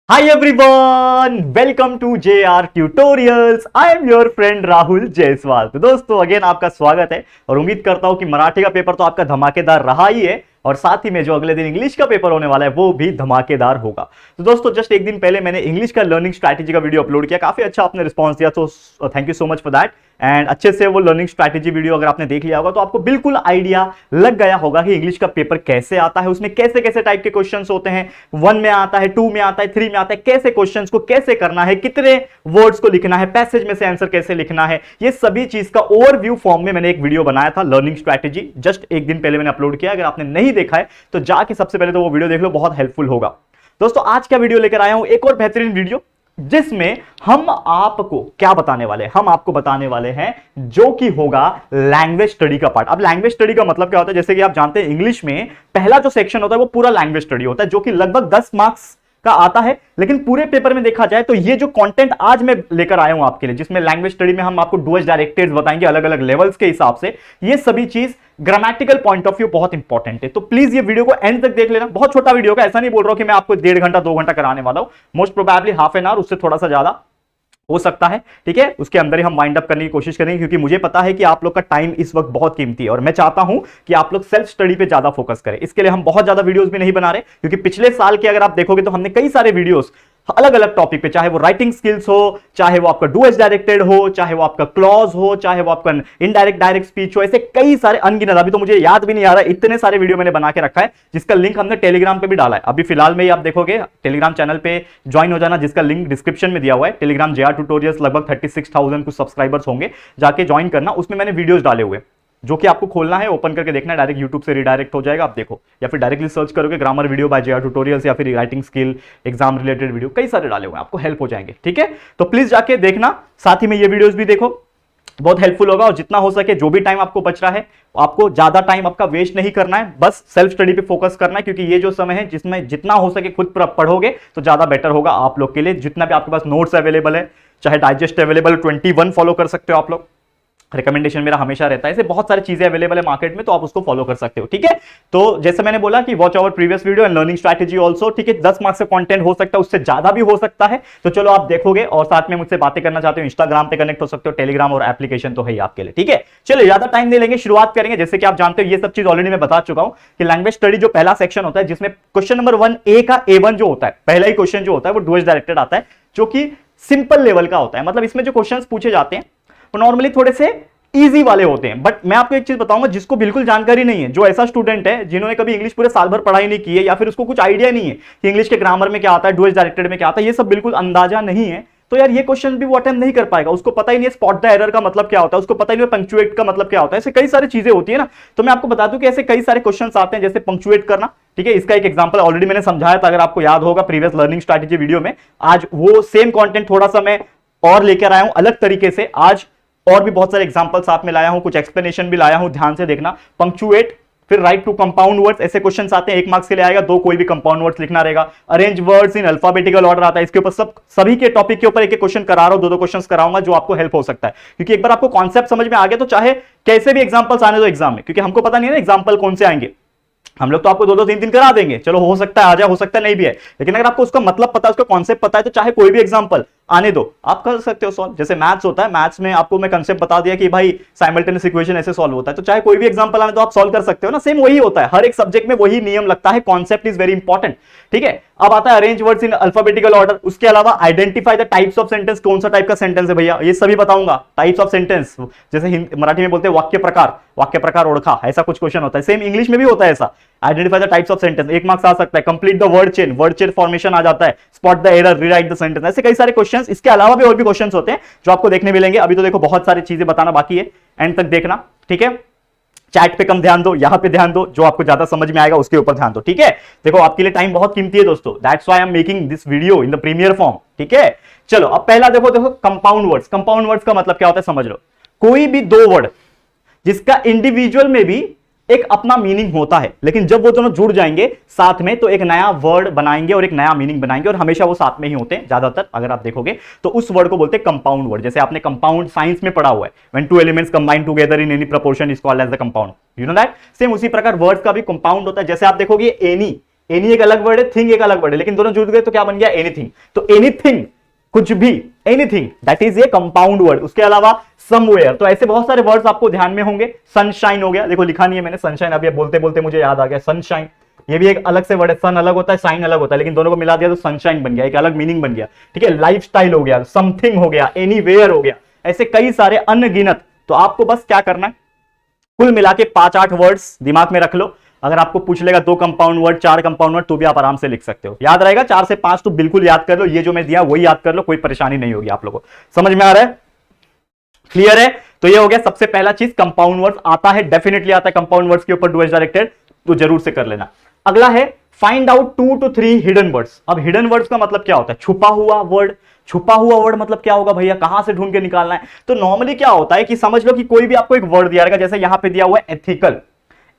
Hi everyone, welcome to JR Tutorials. I am your friend Rahul Jaiswal. तो दोस्तों again आपका स्वागत है और उम्मीद करता हूं कि मराठी का पेपर तो आपका धमाकेदार रहा ही है और साथ ही में जो अगले दिन इंग्लिश का पेपर होने वाला है वो भी धमाकेदार होगा। तो दोस्तों जस्ट एक दिन पहले मैंने इंग्लिश का लर्निंग स्ट्रैटेजी का वीडियो अपलोड किया, काफी अच्छा आपने रिस्पॉन्स दिया, तो thank you so much for that. And अच्छे से वो लर्निंग स्ट्रैटेजी वीडियो अगर आपने देख लिया होगा तो आपको बिल्कुल आइडिया लग गया होगा कि इंग्लिश का पेपर कैसे आता है, उसमें कैसे कैसे टाइप के क्वेश्चंस होते हैं, 1 में आता है, 2 में आता है, 3 में आता है, कैसे क्वेश्चंस को कैसे करना है, कितने वर्ड्स को लिखना है, पैसेज में से आंसर कैसे लिखना है, ये सभी चीज का ओवरव्यू फॉर्म में मैंने एक वीडियो बनाया था लर्निंग स्ट्रैटेजी, जस्ट एक दिन पहले मैंने अपलोड किया। अगर आपने नहीं देखा है तो जाके सबसे पहले तो वो वीडियो देख लो, बहुत हेल्पफुल होगा। दोस्तों आज का वीडियो लेकर आया हूं एक और बेहतरीन वीडियो जिसमें हम आपको क्या बताने वाले हैं, हम आपको बताने वाले हैं जो कि होगा लैंग्वेज स्टडी का पार्ट। अब लैंग्वेज स्टडी का मतलब क्या होता है, जैसे कि आप जानते हैं इंग्लिश में पहला जो सेक्शन होता है वो पूरा लैंग्वेज स्टडी होता है जो कि लगभग 10 मार्क्स का आता है। लेकिन पूरे पेपर में देखा जाए तो ये जो कंटेंट आज मैं लेकर आया हूं आपके लिए, जिसमें लैंग्वेज स्टडी में हम आपको डूएज डायरेक्टेड्स बताएंगे अलग अलग लेवल्स के हिसाब से, ये सभी चीज ग्रामेटिकल पॉइंट ऑफ व्यू बहुत इंपॉर्टेंट है। तो प्लीज ये वीडियो को एंड तक देख लेना, बहुत छोटा वीडियो का, ऐसा नहीं बोल रहा हूं कि मैं आपको 1.5 घंटा 2 घंटा कराने वाला हूं, most probably half an hour, उससे थोड़ा सा ज्यादा हो सकता है। ठीक है, उसके अंदर ही हम वाइंड अप करने की कोशिश करेंगे क्योंकि मुझे पता है कि आप लोग का टाइम इस वक्त बहुत कीमती है और मैं चाहता हूं कि आप लोग सेल्फ स्टडी पे ज्यादा फोकस करें। इसके लिए हम बहुत ज्यादा वीडियोस भी नहीं बना रहे क्योंकि पिछले साल के अगर आप देखोगे तो हमने कई सारे वीडियोस अलग अलग टॉपिक पे, चाहे वो राइटिंग स्किल्स हो, चाहे वो आपका डू एज डायरेक्टेड हो, चाहे वो आपका क्लॉज हो, चाहे वो आपका इनडायरेक्ट डायरेक्ट स्पीच हो, ऐसे कई सारे अनगिनत, अभी तो मुझे याद भी नहीं आ रहा है, इतने सारे वीडियो मैंने बना के रखा है जिसका लिंक हमने टेलीग्राम पे भी डाला है। अभी फिलहाल में ही आप देखोगे टेलीग्राम चैनल पे ज्वाइन हो जाना, जिसका लिंक डिस्क्रिप्शन में दिया हुआ है। टेलीग्राम JR ट्यूटोरियल्स, लगभग 36,000 कुछ सब्सक्राइबर्स होंगे, जाके ज्वाइन करना। उसमें मैंने वीडियोस डाले हुए जो कि आपको खोलना है, ओपन करके देखना है, डायरेक्ट यूट्यूब से रिडायरेक्ट हो जाएगा, आप देखो, या फिर डायरेक्टली सर्च करोगे grammar video by JR tutorials या फिर writing skill exam related video, कई सारे डाले हुए हैं, आपको हेल्प हो जाएंगे। ठीक है, तो प्लीज जाके देखना, साथ ही में ये वीडियोस भी देखो, बहुत हेल्पफुल होगा। और जितना हो सके जो भी टाइम आपको बच रहा है, आपको ज्यादा टाइम आपका वेस्ट नहीं करना है, बस सेल्फ स्टडी पे फोकस करना है क्योंकि ये जो समय है जिसमें जितना हो सके खुद पढ़ोगे तो ज्यादा बेटर होगा आप लोग के लिए। जितना भी आपके पास नोट्स अवेलेबल है, चाहे डाइजेस्ट अवेलेबल 21 फॉलो कर सकते हो आप लोग, रिकमेंडेशन मेरा हमेशा रहता है, ऐसे बहुत सारी चीजें अवेलेबल है मार्केट में, तो आप उसको फॉलो कर सकते हो। ठीक है, तो जैसे मैंने बोला कि watch our previous video and learning strategy also. ठीक है, 10 मार्क्स का कंटेंट हो सकता है, उससे ज्यादा भी हो सकता है, तो चलो आप देखोगे और साथ में मुझसे बातें करना चाहते हो इंस्टाग्राम पे कनेक्ट हो सकते हो, टेलीग्राम और एप्लीकेशन तो है ही आपके लिए। ठीक है, चलो ज्यादा टाइम नहीं लेंगे, शुरुआत करेंगे। जैसे कि आप जानते हो ये सब चीज ऑलरेडी मैं बता चुका हूं कि लैंग्वेज स्टडी जो पहला सेक्शन होता है जिसमें क्वेश्चन नंबर 1A का A1 जो होता है, पहला ही क्वेश्चन जो होता है वो डूएज डायरेक्टेड आता है जो कि सिंपल लेवल का होता है। मतलब इसमें जो क्वेश्चंस पूछे जाते हैं वो नॉर्मली थोड़े से इजी वाले होते हैं। बट मैं आपको एक चीज बताऊंगा, जिसको बिल्कुल जानकारी नहीं है, जो ऐसा स्टूडेंट है जिन्होंने कभी इंग्लिश पूरे साल भर पढ़ाई नहीं की है या फिर उसको कुछ आइडिया नहीं है कि इंग्लिश के ग्रामर में क्या आता है, डूएज डायरेक्टेड में क्या आता है, ये सब बिल्कुल अंदाजा नहीं है, तो यार ये क्वेश्चन भी वो अटेम्प्ट नहीं कर पाएगा। उसको पता ही नहीं है स्पॉट द एरर का मतलब क्या होता है, उसको पता ही नहीं है पंक्चुएट का मतलब क्या होता है, ऐसे कई सारी चीजें होती है ना। तो मैं आपको बता दूं कि ऐसे कई सारे क्वेश्चंस आते हैं, जैसे पंक्चुएट करना। ठीक है, इसका एक एग्जांपल ऑलरेडी मैंने समझाया था, अगर आपको याद होगा प्रीवियस लर्निंग स्ट्रैटेजी वीडियो में। आज वो सेम कंटेंट थोड़ा सा मैं और लेकर आया हूं अलग तरीके से, आज और भी बहुत सारे एग्जांपल साथ में लाया हूं, कुछ एक्सप्लेनेशन भी लाया हूं, ध्यान से देखना। पंक्चुएट, फिर राइट टू कंपाउंड वर्ड्स, ऐसे क्वेश्चंस आते हैं, 1 मार्क्स के लिए आएगा, 2 कोई भी कंपाउंड वर्ड्स लिखना रहेगा। Arrange words in alphabetical order आता है, इसके ऊपर सभी के टॉपिक के ऊपर एक क्वेश्चन करा रहा हूं, 2 क्वेश्चंस कराऊंगा जो आपको हेल्प हो सकता है, क्योंकि एक बार आपको कॉन्सेप्ट समझ में आ गया तो चाहे कैसे भी एग्जांपल्स आने दो एग्जाम में, क्योंकि हमको पता नहीं है ना एग्जांपल कौन से आएंगे, हम लोग तो आपको 2-2 3-3 करा देंगे, चलो हो सकता है आ जाए, हो सकता है नहीं भी है, लेकिन अगर आपको उसका मतलब पता है, उसका कॉन्सेप्ट पता है, तो चाहे कोई भी एग्जांपल आने दो, आप कर सकते हो सॉल्व। जैसे मैथ्स होता है, मैथ्स में आपको मैं कंसेप्ट बता दिया कि भाई साइमल्टेनियस इक्वेशन ऐसे सॉल्व होता है, तो चाहे कोई भी एग्जांपल आने तो आप सॉल्व कर सकते हो ना। सेम वही होता है, हर एक सब्जेक्ट में वही नियम लगता है, कॉन्सेप्ट इज वेरी इंपॉर्टेंट। ठीक है, अब आता है arrange words in alphabetical order, उसके अलावा identify the types of sentence, कौन सा टाइप का सेंटेंस है भैया, ये सभी बताऊंगा। टाइप्स ऑफ सेंटेंस, जैसे मराठी में बोलते हैं वाक्य प्रकार ओळखा, ऐसा कुछ क्वेश्चन होता है, सेम इंग्लिश में भी होता है ऐसा। Identify the types of sentence, 1 marks आ सकता है। Complete the word chain formation आ जाता है। Spot the error, rewrite the sentence, ऐसे कई सारे क्वेश्चंस, इसके अलावा भी और भी क्वेश्चंस होते हैं जो आपको देखने मिलेंगे। अभी तो देखो बहुत सारी चीजें बताना बाकी है, एंड तक देखना। ठीक है, चैट पे कम ध्यान दो, यहां पे ध्यान दो, जो आपको ज्यादा समझ में आएगा उसके ऊपर ध्यान दो। ठीक है, देखो आपके लिए टाइम बहुत कीमती है दोस्तों, that's why I am making this video in the premier form. ठीक है, चलो अब पहला देखो कंपाउंड वर्ड्स। कंपाउंड वर्ड्स का मतलब क्या होता है समझ लो, कोई भी 2 वर्ड जिसका इंडिविजुअल में भी एक अपना मीनिंग होता है, लेकिन जब वो दोनों जुड़ जाएंगे साथ में तो एक नया वर्ड बनाएंगे और एक नया मीनिंग बनाएंगे, और हमेशा वो साथ में ही होते हैं ज्यादातर, अगर आप देखोगे तो उस वर्ड को बोलते हैं कंपाउंड वर्ड। जैसे आपने कंपाउंड साइंस में पढ़ा हुआ है, when 2 elements combine together in any proportion is called as the compound, you know that. Same उसी प्रकार वर्ड्स का भी कंपाउंड होता है। जैसे आप देखोगे एनी, एनी एक अलग वर्ड है, थिंग एक अलग वर्ड है, लेकिन दोनों जुड़ गए तो क्या बन गया? एनीथिंग। तो एनीथिंग, कुछ भी, anything, that is a compound word. उसके अलावा समवेयर, तो ऐसे बहुत सारे वर्ड्स आपको ध्यान में होंगे। सनशाइन हो गया, देखो लिखा नहीं है मैंने सनशाइन, अभी बोलते बोलते मुझे याद आ गया सनशाइन, ये भी एक अलग से वर्ड है। सन अलग होता है, शाइन अलग होता है, लेकिन दोनों को मिला दिया तो सनशाइन बन गया, एक अलग मीनिंग बन गया। ठीक है, लाइफस्टाइल हो गया, समथिंग हो गया, एनीवेयर हो गया, ऐसे कई सारे अनगिनत। तो आपको बस क्या करना है, कुल मिला के 5-8 वर्ड्स दिमाग में रख लो। अगर आपको पूछ लेगा 2 कंपाउंड वर्ड, 4 कंपाउंड वर्ड, तो भी आप आराम से लिख सकते हो, याद रहेगा। 4 से 5 तो बिल्कुल याद कर लो, ये जो मैं दिया वही याद कर लो, कोई परेशानी नहीं होगी आप लोगों को। समझ में आ रहा है? क्लियर है? तो ये हो गया सबसे पहला चीज, कंपाउंड वर्ड्स आता है, डेफिनेटली आता है कंपाउंड वर्ड्स के ऊपर डू एज डायरेक्टेड, तो जरूर से कर लेना। अगला है find out 2 to 3 hidden words. अब हिडन वर्ड्स का मतलब क्या होता है? छुपा हुआ वर्ड। छुपा हुआ वर्ड मतलब क्या होगा भैया? कहां से ढूंढ के निकालना है? तो नॉर्मली क्या होता है कि समझ लो कि कोई भी आपको एक वर्ड दिया रहेगा, जैसे यहां पे दिया हुआ है एथिकल।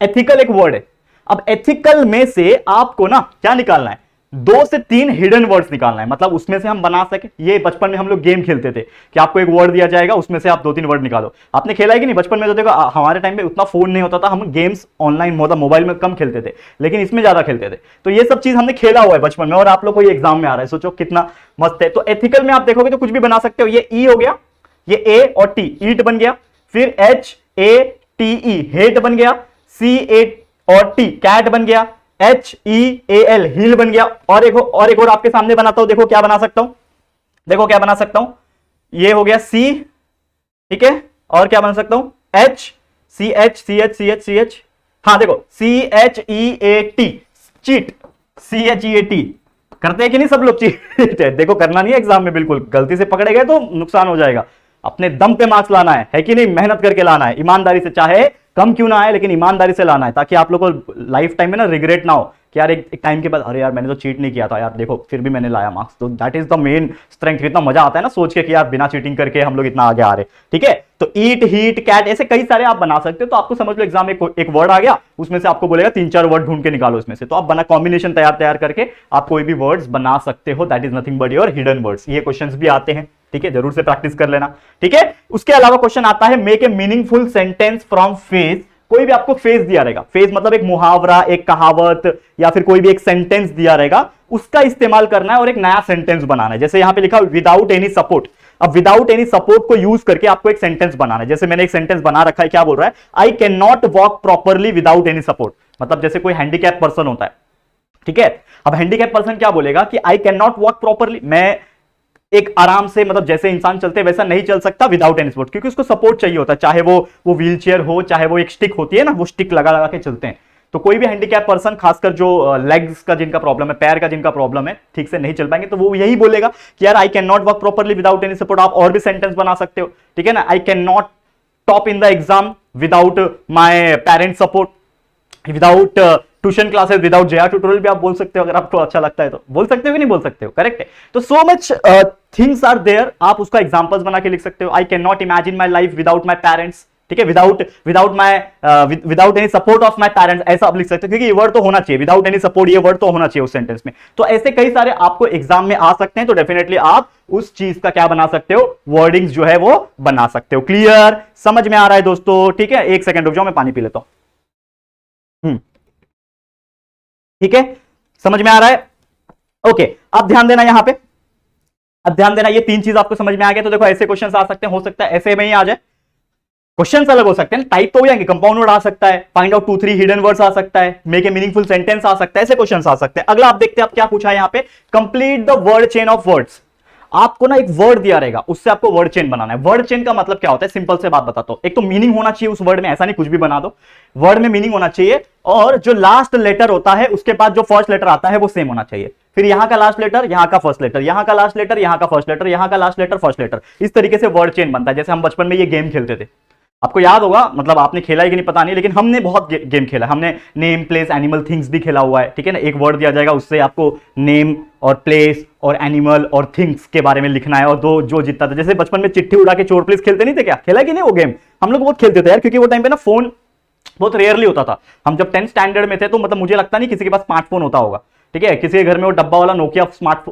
एथिकल एक वर्ड है। अब एथिकल में से आपको ना क्या निकालना है? 2 से 3 हिडन वर्ड्स निकालना है, मतलब उसमें से हम बना सके। ये बचपन में हम लोग गेम खेलते थे कि आपको एक वर्ड दिया जाएगा, उसमें से आप 2-3 वर्ड निकालो। आपने खेला है कि नहीं बचपन में? तो देखो हमारे टाइम पे उतना फोन नहीं होता था, हम गेम्स ऑनलाइन मोबाइल में कम खेलते थे, लेकिन इसमें ज्यादा खेलते थे। तो ये सब चीज हमने खेला हुआ है बचपन में, और आप लोग को ये एग्जाम में आ रहा है, सोचो कितना मस्त है। तो एथिकल में आप देखोगे तो कुछ भी बना सकते हो। ये ई हो गया, ये ए और टी, ईट बन गया। फिर HATE हेट बन गया। CA और टी कैट बन गया। HEAL हील बन गया। और एक और आपके सामने बनाता हूं, देखो क्या बना सकता हूं, देखो क्या बना सकता हूं। ये हो गया C, ठीक है, और क्या बना सकता हूं? CH, हाँ देखो CHEAT, चीट, CHEAT। करते हैं कि नहीं सब लोग चीट? देखो करना नहीं है एग्जाम में, बिल्कुल गलती से पकड़े गए तो नुकसान हो जाएगा। अपने दम पे मार्क्स लाना है कि नहीं? मेहनत करके लाना है, ईमानदारी से, चाहे कम क्यों ना आए लेकिन ईमानदारी से लाना है, ताकि आप लोग को लाइफ टाइम में ना रिग्रेट ना हो कि यार एक टाइम के बाद अरे यार मैंने तो चीट नहीं किया था यार, देखो फिर भी मैंने लाया मार्क्स। तो that is the main strength. कितना मजा आता है ना सोच के कि यार बिना चीटिंग करके हम लोग इतना आगे आ रहे। ठीक है, तो ईट, हीट, कैट, ऐसे कई सारे आप बना सकते हो। तो आपको समझ लो एग्जाम में एक वर्ड आ गया, उसमें से आपको बोलेगा 3-4 वर्ड ढूंढ के निकालो इसमें से, तो आप बना कॉम्बिनेशन तैयार करके आप कोई भी वर्ड्स बना सकते हो। That is nothing but your hidden words. ये क्वेश्चंस भी आते हैं, ठीक है, जरूर से प्रैक्टिस कर लेना। ठीक है, उसके अलावा क्वेश्चन आता है make a meaningful sentence from phase. कोई भी आपको फेज दिया रहेगा, फेज मतलब एक मुहावरा, एक कहावत, या फिर कोई भी एक सेंटेंस दिया रहेगा, उसका इस्तेमाल करना है और एक नया सेंटेंस बनाना है। जैसे यहां पे लिखा विदाउट एनी सपोर्ट। अब विदाउट एनी सपोर्ट को यूज करके आपको एक सेंटेंस बनाना है। जैसे मैंने एक सेंटेंस बना रखा है, क्या बोल रहा है? आई can not walk properly without any support. मतलब जैसे कोई हैंडीकैप पर्सन होता है, ठीक है, अब हैंडीकैप पर्सन क्या बोलेगा कि आई कैन नॉट वॉक प्रॉपरली, मैं एक आराम से, मतलब जैसे इंसान चलते वैसा नहीं चल सकता विदाउट एनी सपोर्ट, क्योंकि उसको सपोर्ट चाहिए होता है, चाहे वो व्हील चेयर हो, चाहे वो एक स्टिक होती है ना, वो स्टिक लगा के चलते हैं। तो कोई भी हैंडीकैप पर्सन, खासकर जो लेग्स का जिनका प्रॉब्लम है, पैर का जिनका प्रॉब्लम है, ठीक से नहीं चल पाएंगे, तो वो यही बोलेगा कि यार आई can not work properly without any support. आप और भी सेंटेंस बना सकते हो, ठीक है ना, I can not top in the exam without my parent support, without tuition classes, without JR tutorial भी आप बोल सकते हो, अगर आपको अच्छा लगता है तो बोल सकते हो कि नहीं बोल सकते हो, करेक्ट है। तो so much things are there, आप उसका एग्जांपल्स बना के लिख सकते हो। I can not imagine my life without my parents, ठीक है, without any support of my parents, ऐसा आप लिख सकते हो, क्योंकि ये वर्ड तो होना चाहिए, विदाउट एनी सपोर्ट, ये वर्ड तो होना चाहिए उस सेंटेंस में। तो ऐसे कई सारे आपको एग्जाम में आ सकते हैं, तो डेफिनेटली आप उस चीज का क्या बना सकते हो? वर्डिंग्स जो है वो बना सकते हो। क्लियर? समझ में आ रहा है दोस्तों? ठीक है, एक सेकंड रुक जाओ, मैं पानी पी लेता हूं। ठीक है, समझ में आ रहा है? ओके, अब ध्यान देना यहां पे, अब ध्यान देना, ये 3 चीज आपको समझ में आ गया। तो देखो ऐसे क्वेश्चंस आ सकते हैं, हो सकता है ऐसे में ही आ जाए, क्वेश्चंस अलग हो सकते हैं, टाइप तो हो जाएंगे, कंपाउंड वर्ड आ सकता है, फाइंड आउट 2-3 हिडन वर्ड्स आ सकता है, मेक ए मीनिंगफुल सेंटेंस आ सकता है, ऐसे क्वेश्चंस आ सकते हैं। अगला आप देखते हैं, आप क्या पूछा है यहां पे, complete the word chain of words. आपको ना एक वर्ड दिया रहेगा, उससे आपको वर्ड चेन बनाना है। वर्ड चेन का मतलब क्या होता है? सिंपल से बात बताता हूं, एक तो मीनिंग होना चाहिए उस वर्ड में, ऐसा नहीं कुछ भी बना दो, वर्ड में मीनिंग होना चाहिए, और जो लास्ट लेटर होता है उसके बाद जो फर्स्ट लेटर आता है वो सेम होना चाहिए। फिर यहां का लास्ट लेटर, यहां का फर्स्ट लेटर, यहां का लास्ट लेटर, यहां का फर्स्ट लेटर, यहां का लास्ट लेटर, फर्स्ट लेटर, इस तरीके से वर्ड चेन बनता है। जैसे हम बचपन में ये गेम खेलते थे, आपको याद होगा, मतलब आपने खेला है कि नहीं पता नहीं, लेकिन हमने बहुत गेम खेला। हमने नेम, प्लेस, एनिमल, थिंग्स भी खेला हुआ है, ठीक है ना। एक वर्ड दिया जाएगा, उससे आपको नेम और प्लेस और एनिमल और थिंग्स के बारे में लिखना है, और दो जो जीतता था, जैसे बचपन में चिट्ठी उड़ा के चोर पुलिस खेलते नहीं थे क्या? खेला कि नहीं वो गेम? हम लोग बहुत खेलते थे यार, क्योंकि वो टाइम पे ना फोन बहुत रेयरली होता था। हम जब 10th स्टैंडर्ड में थे, तो मतलब मुझे लगता नहीं किसी के पास स्मार्टफोन होता होगा, ठीक है। किसी के घर में वो डब्बा वाला नोकिया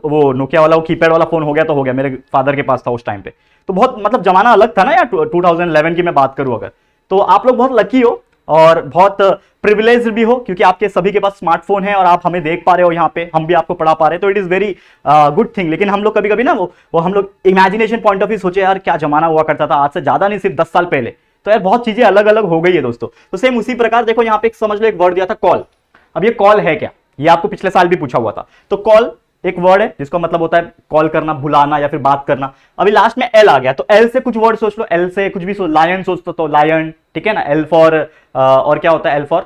वो नोकिया वाला वो कीपैड वाला फोन हो गया तो हो गया, मेरे फादर के पास था उस टाइम पे। तो बहुत मतलब जमाना अलग था ना यार, 2011 की मैं बात करूं अगर, तो आप लोग बहुत लकी हो और बहुत प्रिविलेज्ड भी हो, क्योंकि आपके सभी के पास स्मार्टफोन है और आप हमें देख पा रहे हो यहाँ पे, हम भी आपको पढ़ा पा रहे हैं, तो it is very good thing. लेकिन हम लोग कभी कभी ना वो हम लोग इमेजिनेशन पॉइंट ऑफ व्यू सोचे यार क्या जमाना हुआ करता था, आज से ज्यादा नहीं, सिर्फ 10 साल पहले, तो यार बहुत चीजें अलग अलग हो गई है दोस्तों। तो सेम उसी प्रकार देखो यहाँ पे समझ लो एक वर्ड दिया था कॉल। अब ये कॉल है क्या, ये आपको पिछले साल भी पूछा हुआ था। तो कॉल एक वर्ड है जिसका मतलब होता है कॉल करना, बुलाना या फिर बात करना। अभी लास्ट में एल आ गया, तो एल से कुछ वर्ड सोच लो, एल से कुछ भी सोच, लायन सोच तो लायन, ठीक है ना। एल फॉर और क्या होता है, एल फॉर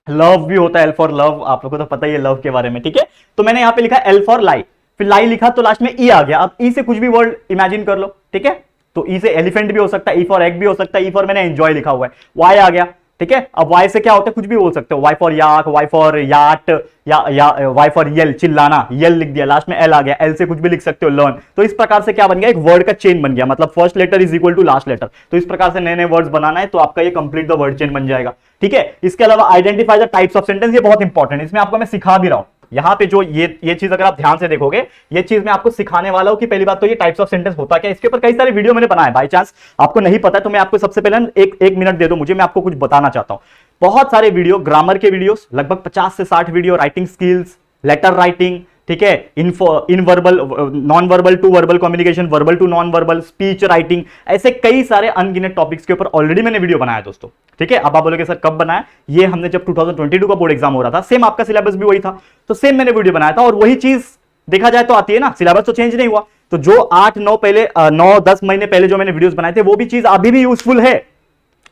लव भी होता है, एल फॉर लव, आप लोगों को तो पता ही है लव के बारे में, ठीक है। तो मैंने यहां पे लिखा एल फॉर लाई, फिर लाई लिखा तो लास्ट में ई आ गया। अब ई से कुछ भी वर्ड इमेजिन कर लो, ठीक है। तो ई से एलिफेंट भी हो सकता है, ई फॉर एग भी हो सकता है, ई फॉर मैंने एंजॉय लिखा हुआ है, वाई आ गया, ठीक है। अब वाई से क्या होता है, कुछ भी बोल सकते हो, Y for yak, Y for yacht, या वाई फॉर यल, चिल्लाना, यल लिख दिया, लास्ट में एल आ गया। एल से कुछ भी लिख सकते हो, लर्न। तो इस प्रकार से क्या बन गया, एक वर्ड का चेन बन गया, मतलब first letter is equal to last letter. तो इस प्रकार से नए नए वर्ड्स बनाना है तो आपका ये कंप्लीट द वर्ड चेन बन जाएगा, ठीक है। इसके अलावा identify the types of sentence, ये बहुत इंपॉर्टेंट है, इसमें आपको मैं सिखा भी रहा हूं। यहाँ पे जो ये चीज अगर आप ध्यान से देखोगे, ये चीज मैं आपको सिखाने वाला हूं कि पहली बात तो ये टाइप्स ऑफ सेंटेंस होता क्या है। इसके ऊपर कई सारे वीडियो मैंने बनाए, बाई चांस आपको नहीं पता है तो मैं आपको सबसे पहले एक मिनट दे दो मुझे, मैं आपको कुछ बताना चाहता हूं। बहुत सारे वीडियो, ग्रामर के वीडियोस लगभग 50 से 60 video, writing skills, letter writing, ठीक है, इन verbal, non verbal to verbal communication, verbal to non verbal, speech writing, ऐसे कई सारे अनगिनत टॉपिक्स के ऊपर ऑलरेडी मैंने वीडियो बनाया दोस्तों, ठीक है। अब आप बोलोगे सर कब बनाया, ये हमने जब 2022 का बोर्ड एग्जाम हो रहा था, सेम आपका सिलेबस भी वही था, तो सेम मैंने वीडियो बनाया था और वही चीज देखा जाए तो आती है ना, सिलेबस तो चेंज नहीं हुआ। तो जो 9-10 महीने पहले जो मैंने वीडियोस बनाए थे वो भी चीज अभी भी यूजफुल है,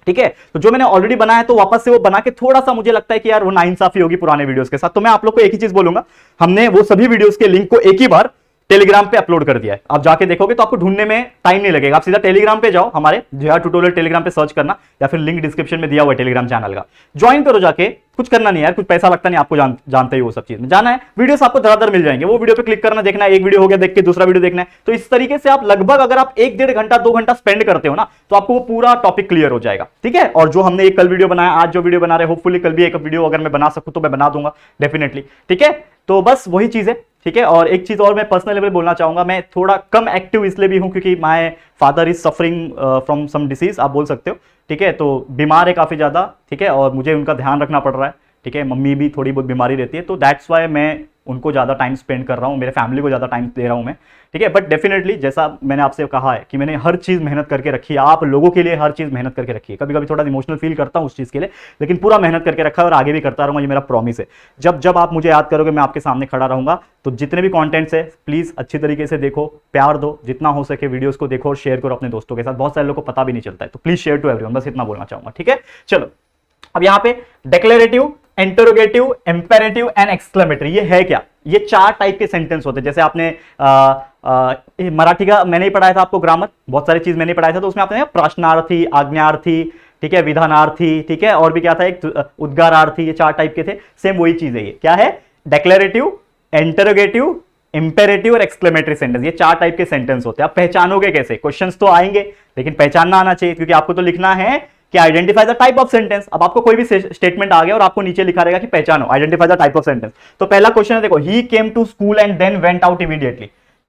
ठीक है। तो जो मैंने ऑलरेडी बनाया है तो वापस से वो बना के थोड़ा सा मुझे लगता है कि यार वो नाइंसाफी होगी पुराने वीडियोस के साथ। तो मैं आप लोग को एक ही चीज बोलूंगा, हमने वो सभी वीडियोस के लिंक को एक ही बार टेलीग्राम पे अपलोड कर दिया है। आप जाके देखोगे तो आपको ढूंढने में टाइम नहीं लगेगा, आप सीधा टेलीग्राम पे जाओ, हमारे जेआर ट्यूटोरियल टेलीग्राम पे सर्च करना, या फिर लिंक डिस्क्रिप्शन में दिया हुआ है टेलीग्राम चैनल का, ज्वाइन करो जाके। कुछ करना नहीं यार, कुछ पैसा लगता नहीं, आपको जानते ही वो सब चीज में जाना है, वीडियोस आपको धड़ाधड़ मिल जाएंगे, वो वीडियो पे क्लिक करना, देखना, एक वीडियो हो गया देख के दूसरा वीडियो देखना है। तो इस तरीके से आप लगभग अगर आप 1-1.5 घंटा 2 घंटा स्पेंड करते हो ना, तो आपको वो पूरा टॉपिक क्लियर हो जाएगा, ठीक है। और जो हमने एक कल वीडियो बनाया, आज जो वीडियो बना रहे, होपफुली कल भी एक वीडियो अगर मैं बना सकूं तो मैं बना दूंगा डेफिनेटली, ठीक है। तो बस वही चीज है, ठीक है। और एक चीज और मैं पर्सनल लेवल बोलना चाहूंगा, मैं थोड़ा कम एक्टिव इसलिए भी हूं क्योंकि my father is suffering from some disease, आप बोल सकते हो, ठीक है। तो बीमार है काफी ज्यादा, ठीक है, और मुझे उनका ध्यान रखना पड़ रहा है, ठीक है। मम्मी भी थोड़ी बहुत बीमारी रहती है, तो दैट्स वाई मैं उनको ज़्यादा टाइम स्पेंड कर रहा हूँ, मेरे फैमिली को ज़्यादा टाइम दे रहा हूँ मैं, ठीक है। बट डेफिनेटली जैसा मैंने आपसे कहा है कि मैंने हर चीज़ मेहनत करके रखी है, आप लोगों के लिए हर चीज़ मेहनत करके रखी है। कभी कभी थोड़ा इमोशनल फील करता हूँ उस चीज़ के लिए, लेकिन पूरा मेहनत करके रखा है और आगे भी करता रहूँगा, ये मेरा प्रॉमिस है। जब जब आप मुझे याद करोगे मैं आपके सामने खड़ा रहूँगा। तो जितने भी कॉन्टेंट्स है प्लीज़ अच्छी तरीके से देखो, प्यार दो, जितना हो सके वीडियोज़ को देखो और शेयर करो अपने दोस्तों के साथ। बहुत सारे लोगों को पता भी नहीं चलता है, तो प्लीज़ शेयर टू एवरीवन, बस इतना बोलना चाहूँगा, ठीक है। चलो अब यहाँ पे declarative, interrogative, imperative and exclamatory, ये है क्या, ये 4 टाइप के सेंटेंस होते हैं। जैसे आपने मराठी का मैंने ही पढ़ाया था आपको ग्रामर, बहुत सारी चीज मैंने पढ़ाया था, तो उसमें आपने प्रश्नार्थी, आज्ञार्थी, ठीक है, विधानार्थी, ठीक है, और भी क्या था, एक उद्गारार्थी, ये 4 टाइप के थे। सेम वही चीज है, ये क्या है, डिक्लेरेटिव, इंटरोगेटिव, इंपेरेटिव और एक्सक्लेमेटरी सेंटेंस, ये 4 टाइप के सेंटेंस होते हैं। आप पहचानोगे कैसे, क्वेश्चंस तो आएंगे लेकिन पहचानना आना चाहिए, क्योंकि आपको तो लिखना है कि identify the type of sentence. अब आपको कोई भी स्टेटमेंट आ गया और आपको नीचे लिखा रहेगा कि पहचानो, identify the type of sentence. तो पहला क्वेश्चन है, देखो, he came to school and then went out immediately.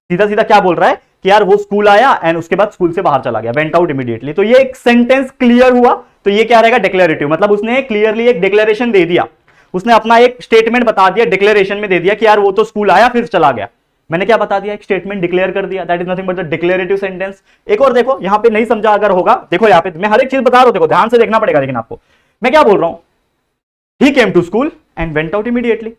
सीधा सीधा क्या बोल रहा है कि यार वो स्कूल आया एंड उसके बाद स्कूल से बाहर चला गया, वेंट आउट इमीडिएटली। तो ये एक सेंटेंस क्लियर हुआ, तो ये क्या रहेगा, डिक्लेरेटिव, मतलब उसने क्लियरली एक डिक्लेरेशन दे दिया, उसने अपना एक स्टेटमेंट बता दिया, डिक्लेरेशन में दे दिया कि यार वो तो स्कूल आया फिर चला गया। मैंने क्या बता दिया, एक स्टेटमेंट डिक्लेयर कर दिया, that is nothing but the declarative sentence. एक और देखो, यहां पे नहीं समझा अगर होगा, देखो यहां पे मैं हर एक चीज बता रहा हूं, देखो ध्यान से देखना पड़ेगा, लेकिन आपको मैं क्या बोल रहा हूं, he came to school and went out immediately.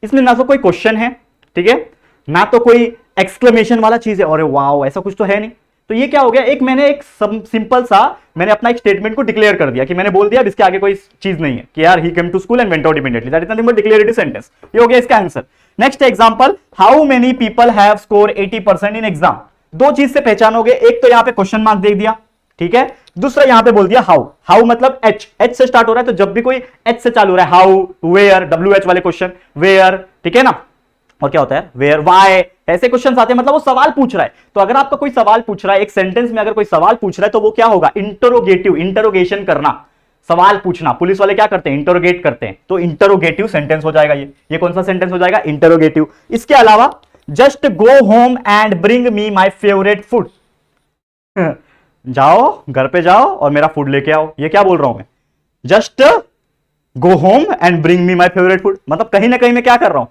इसमें ना तो कोई क्वेश्चन है, ठीक है, ना तो कोई एक्सक्लेमेशन वाला चीज है, और वाओ ऐसा कुछ तो है नहीं। तो ये क्या हो गया, एक मैंने एक सिंपल सा मैंने अपना एक स्टेटमेंट को डिक्लेयर कर दिया कि मैंने बोल दिया, अब इसके आगे कोई चीज नहीं है कि यार he came to school and went out immediately, that is nothing but declarative sentence. ये हो गया इसका answer. Next example, how many people have score 80% in exam. 2 चीज से पहचानोगे, एक तो यहां पे क्वेश्चन मार्क दे दिया, ठीक है, दूसरा यहां पे बोल दिया हाउ। हाउ मतलब एच से स्टार्ट हो रहा है, तो जब भी कोई एच से चालू हो रहा है, हाउ, वेयर, WH वाले क्वेश्चन, वेयर, ठीक है ना, और क्या होता है, वेयर, वाई, ऐसे क्वेश्चन आते हैं, मतलब वो सवाल पूछ रहा है। तो अगर आपका कोई सवाल पूछ रहा है, एक सेंटेंस में अगर कोई सवाल पूछ रहा है, तो वो क्या होगा, इंटरोगेटिव, इंटरोगेशन करना, सवाल पूछना। पुलिस वाले क्या करते हैं, इंटरोगेट करते हैं, तो इंटरोगेटिव सेंटेंस हो जाएगा ये कौन सा सेंटेंस हो जाएगा, इंटरोगेटिव। इसके अलावा just go home and bring me my favourite food, जाओ घर पे जाओ और मेरा फूड लेके आओ, ये क्या बोल रहा हूं मैं, just go home and bring me my favourite food. मतलब कहीं ना कहीं मैं क्या कर रहा हूं,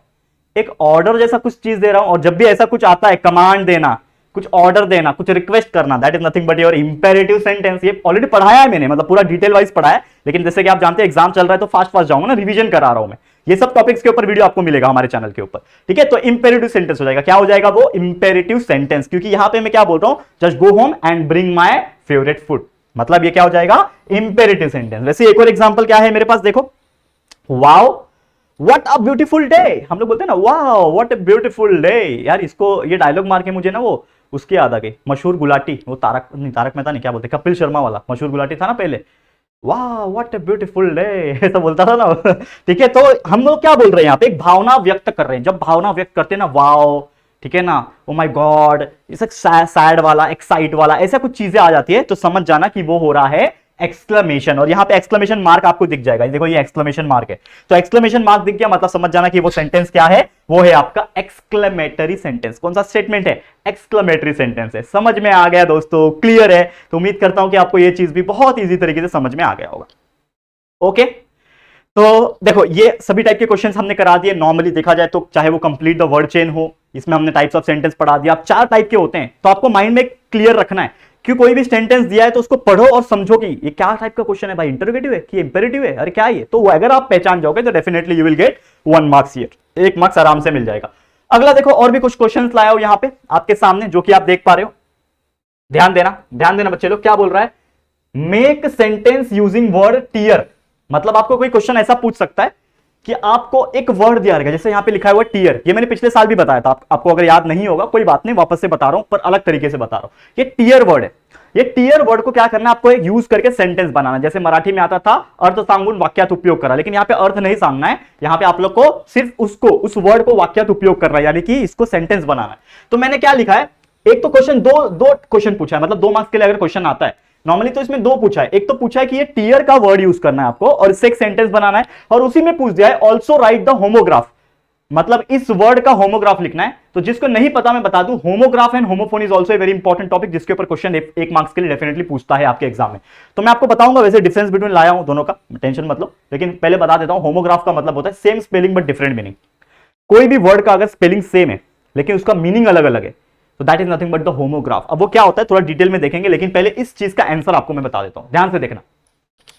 एक ऑर्डर जैसा कुछ चीज दे रहा हूं। और जब भी ऐसा कुछ आता है, कमांड देना, कुछ ऑर्डर देना, कुछ रिक्वेस्ट करना, that is nothing but your imperative sentence. ये ऑलरेडी पढ़ाया है मैंने, मतलब पूरा डिटेल वाइज पढ़ा है, लेकिन जैसे कि आप जानते हैं एग्जाम चल रहा है तो फास्ट फास्ट जाऊंगा ना, रिवीजन करा रहा हूं मैं। ये सब टॉपिक्स के ऊपर वीडियो आपको मिलेगा हमारे चैनल के ऊपर, ठीक है। तो इंपेरेटिव सेंटेंस हो जाएगा, क्या हो जाएगा वो, इंपेरेटिव सेंटेंस। क्योंकि यहां पे मैं क्या बोल रहा हूं, just go home and bring my favourite food, मतलब ये क्या हो जाएगा, इंपेरेटिव सेंटेंस। वैसे एक और एग्जांपल क्या है मेरे पास, देखो, wow what a beautiful day. हम लोग बोलते हैं ना, wow what a beautiful day. यार इसको, ये डायलॉग मार के मुझे ना वो उसकी याद आ गई, मशहूर गुलाटी, वो तारक नहीं, तारक मेहता नहीं, क्या बोलते, कपिल शर्मा वाला मशहूर गुलाटी था ना पहले, वाह व्हाट अ ब्यूटीफुल डे, ऐसा बोलता था ना। ठीक है, तो हम लोग क्या बोल रहे हैं यहाँ पे, एक भावना व्यक्त कर रहे हैं। जब भावना व्यक्त करते हैं ना, वाओ, ठीक है ना, ओ माय गॉड, इसे सैड वाला, एक्साइट वाला, ऐसा कुछ चीजें आ जाती है, तो समझ जाना कि वो हो रहा है एक्सक्लेमेशन। और यहां पे एक्सक्लेमेशन मार्क आपको दिख जाएगा, देखो ये एक्सक्लेमेशन मार्क है, तो एक्सक्लेमेशन मार्क दिख गया, मतलब समझ जाना कि वो सेंटेंस क्या है, वो है आपका एक्सक्लेमेटरी सेंटेंस। कौन सा स्टेटमेंट है, एक्सक्लेमेटरी सेंटेंस है। समझ में आ गया दोस्तों, क्लियर है। तो उम्मीद करता हूं कि आपको ये चीज भी बहुत ईजी तरीके से समझ में आ गया होगा। ओके, तो देखो ये सभी टाइप के क्वेश्चंस हमने करा दिए। नॉर्मली देखा जाए तो चाहे वो कंप्लीट द वर्ड चेन हो, इसमें हमने टाइप्स ऑफ सेंटेंस पढ़ा दिया। आप 4 टाइप के होते हैं, तो आपको माइंड में क्लियर रखना है कि कोई भी सेंटेंस दिया है तो उसको पढ़ो और समझो कि ये क्या टाइप का क्वेश्चन है भाई, इंटरोगेटिव है कि इंपेरेटिव है, अरे क्या है ये। तो अगर आप पहचान जाओगे तो definitely you will get 1 marks here, 1 marks आराम से मिल जाएगा। अगला देखो, और भी कुछ क्वेश्चंस लाया हो यहां पे आपके सामने, जो कि आप देख पा रहे हो। ध्यान देना, ध्यान देना बच्चे लोग, क्या बोल रहा है, make sentence using word tear. मतलब आपको कोई क्वेश्चन ऐसा पूछ सकता है कि आपको एक वर्ड दिया रहेगा, जैसे यहां पे लिखा हुआ टीयर, ये मैंने पिछले साल भी बताया था, आपको अगर याद नहीं होगा कोई बात नहीं, वापस से बता रहा हूं, पर अलग तरीके से बता रहा हूं। ये टीयर वर्ड है, ये टीयर वर्ड को क्या करना है, आपको एक यूज करके सेंटेंस बनाना। जैसे मराठी में आता था अर्थ सांगून वाक्यात उपयोग करा, लेकिन यहां पे अर्थ नहीं सांगना है, यहां पे आप लोग को सिर्फ उसको, उस वर्ड को वाक्यात उपयोग करना है, यानी कि इसको सेंटेंस बनाना है। तो मैंने क्या लिखा है, एक तो क्वेश्चन, दो क्वेश्चन पूछा है, मतलब 2 मार्क्स के लिए अगर क्वेश्चन आता है नॉर्मली, तो इसमें 2 पूछा है। एक तो पूछा है कि ये टीयर का वर्ड यूज करना है आपको और इससे एक सेंटेंस बनाना है, और उसी में पूछ दिया है ऑल्सो राइट द होमोग्राफ, मतलब इस वर्ड का होमोग्राफ लिखना है। तो जिसको नहीं पता मैं बता दूं, homograph and homophone is also a very important topic, जिसके ऊपर क्वेश्चन 1 मार्क्स के लिए डेफिनेटली पूछता है आपके एग्जाम में। तो मैं आपको बताऊंगा, वैसे डिफरेंस बिटवीन लाया हूं दोनों का, टेंशन मत लो, लेकिन पहले बता देता हूं। होमोग्राफ का मतलब होता है same spelling but different meaning. कोई भी वर्ड का अगर स्पेलिंग सेम है लेकिन उसका मीनिंग अलग अलग है, तो that is nothing but the homograph. अब वो क्या होता है थोड़ा डिटेल में देखेंगे, लेकिन पहले इस चीज का आंसर आपको मैं बता देता हूं, ध्यान से देखना,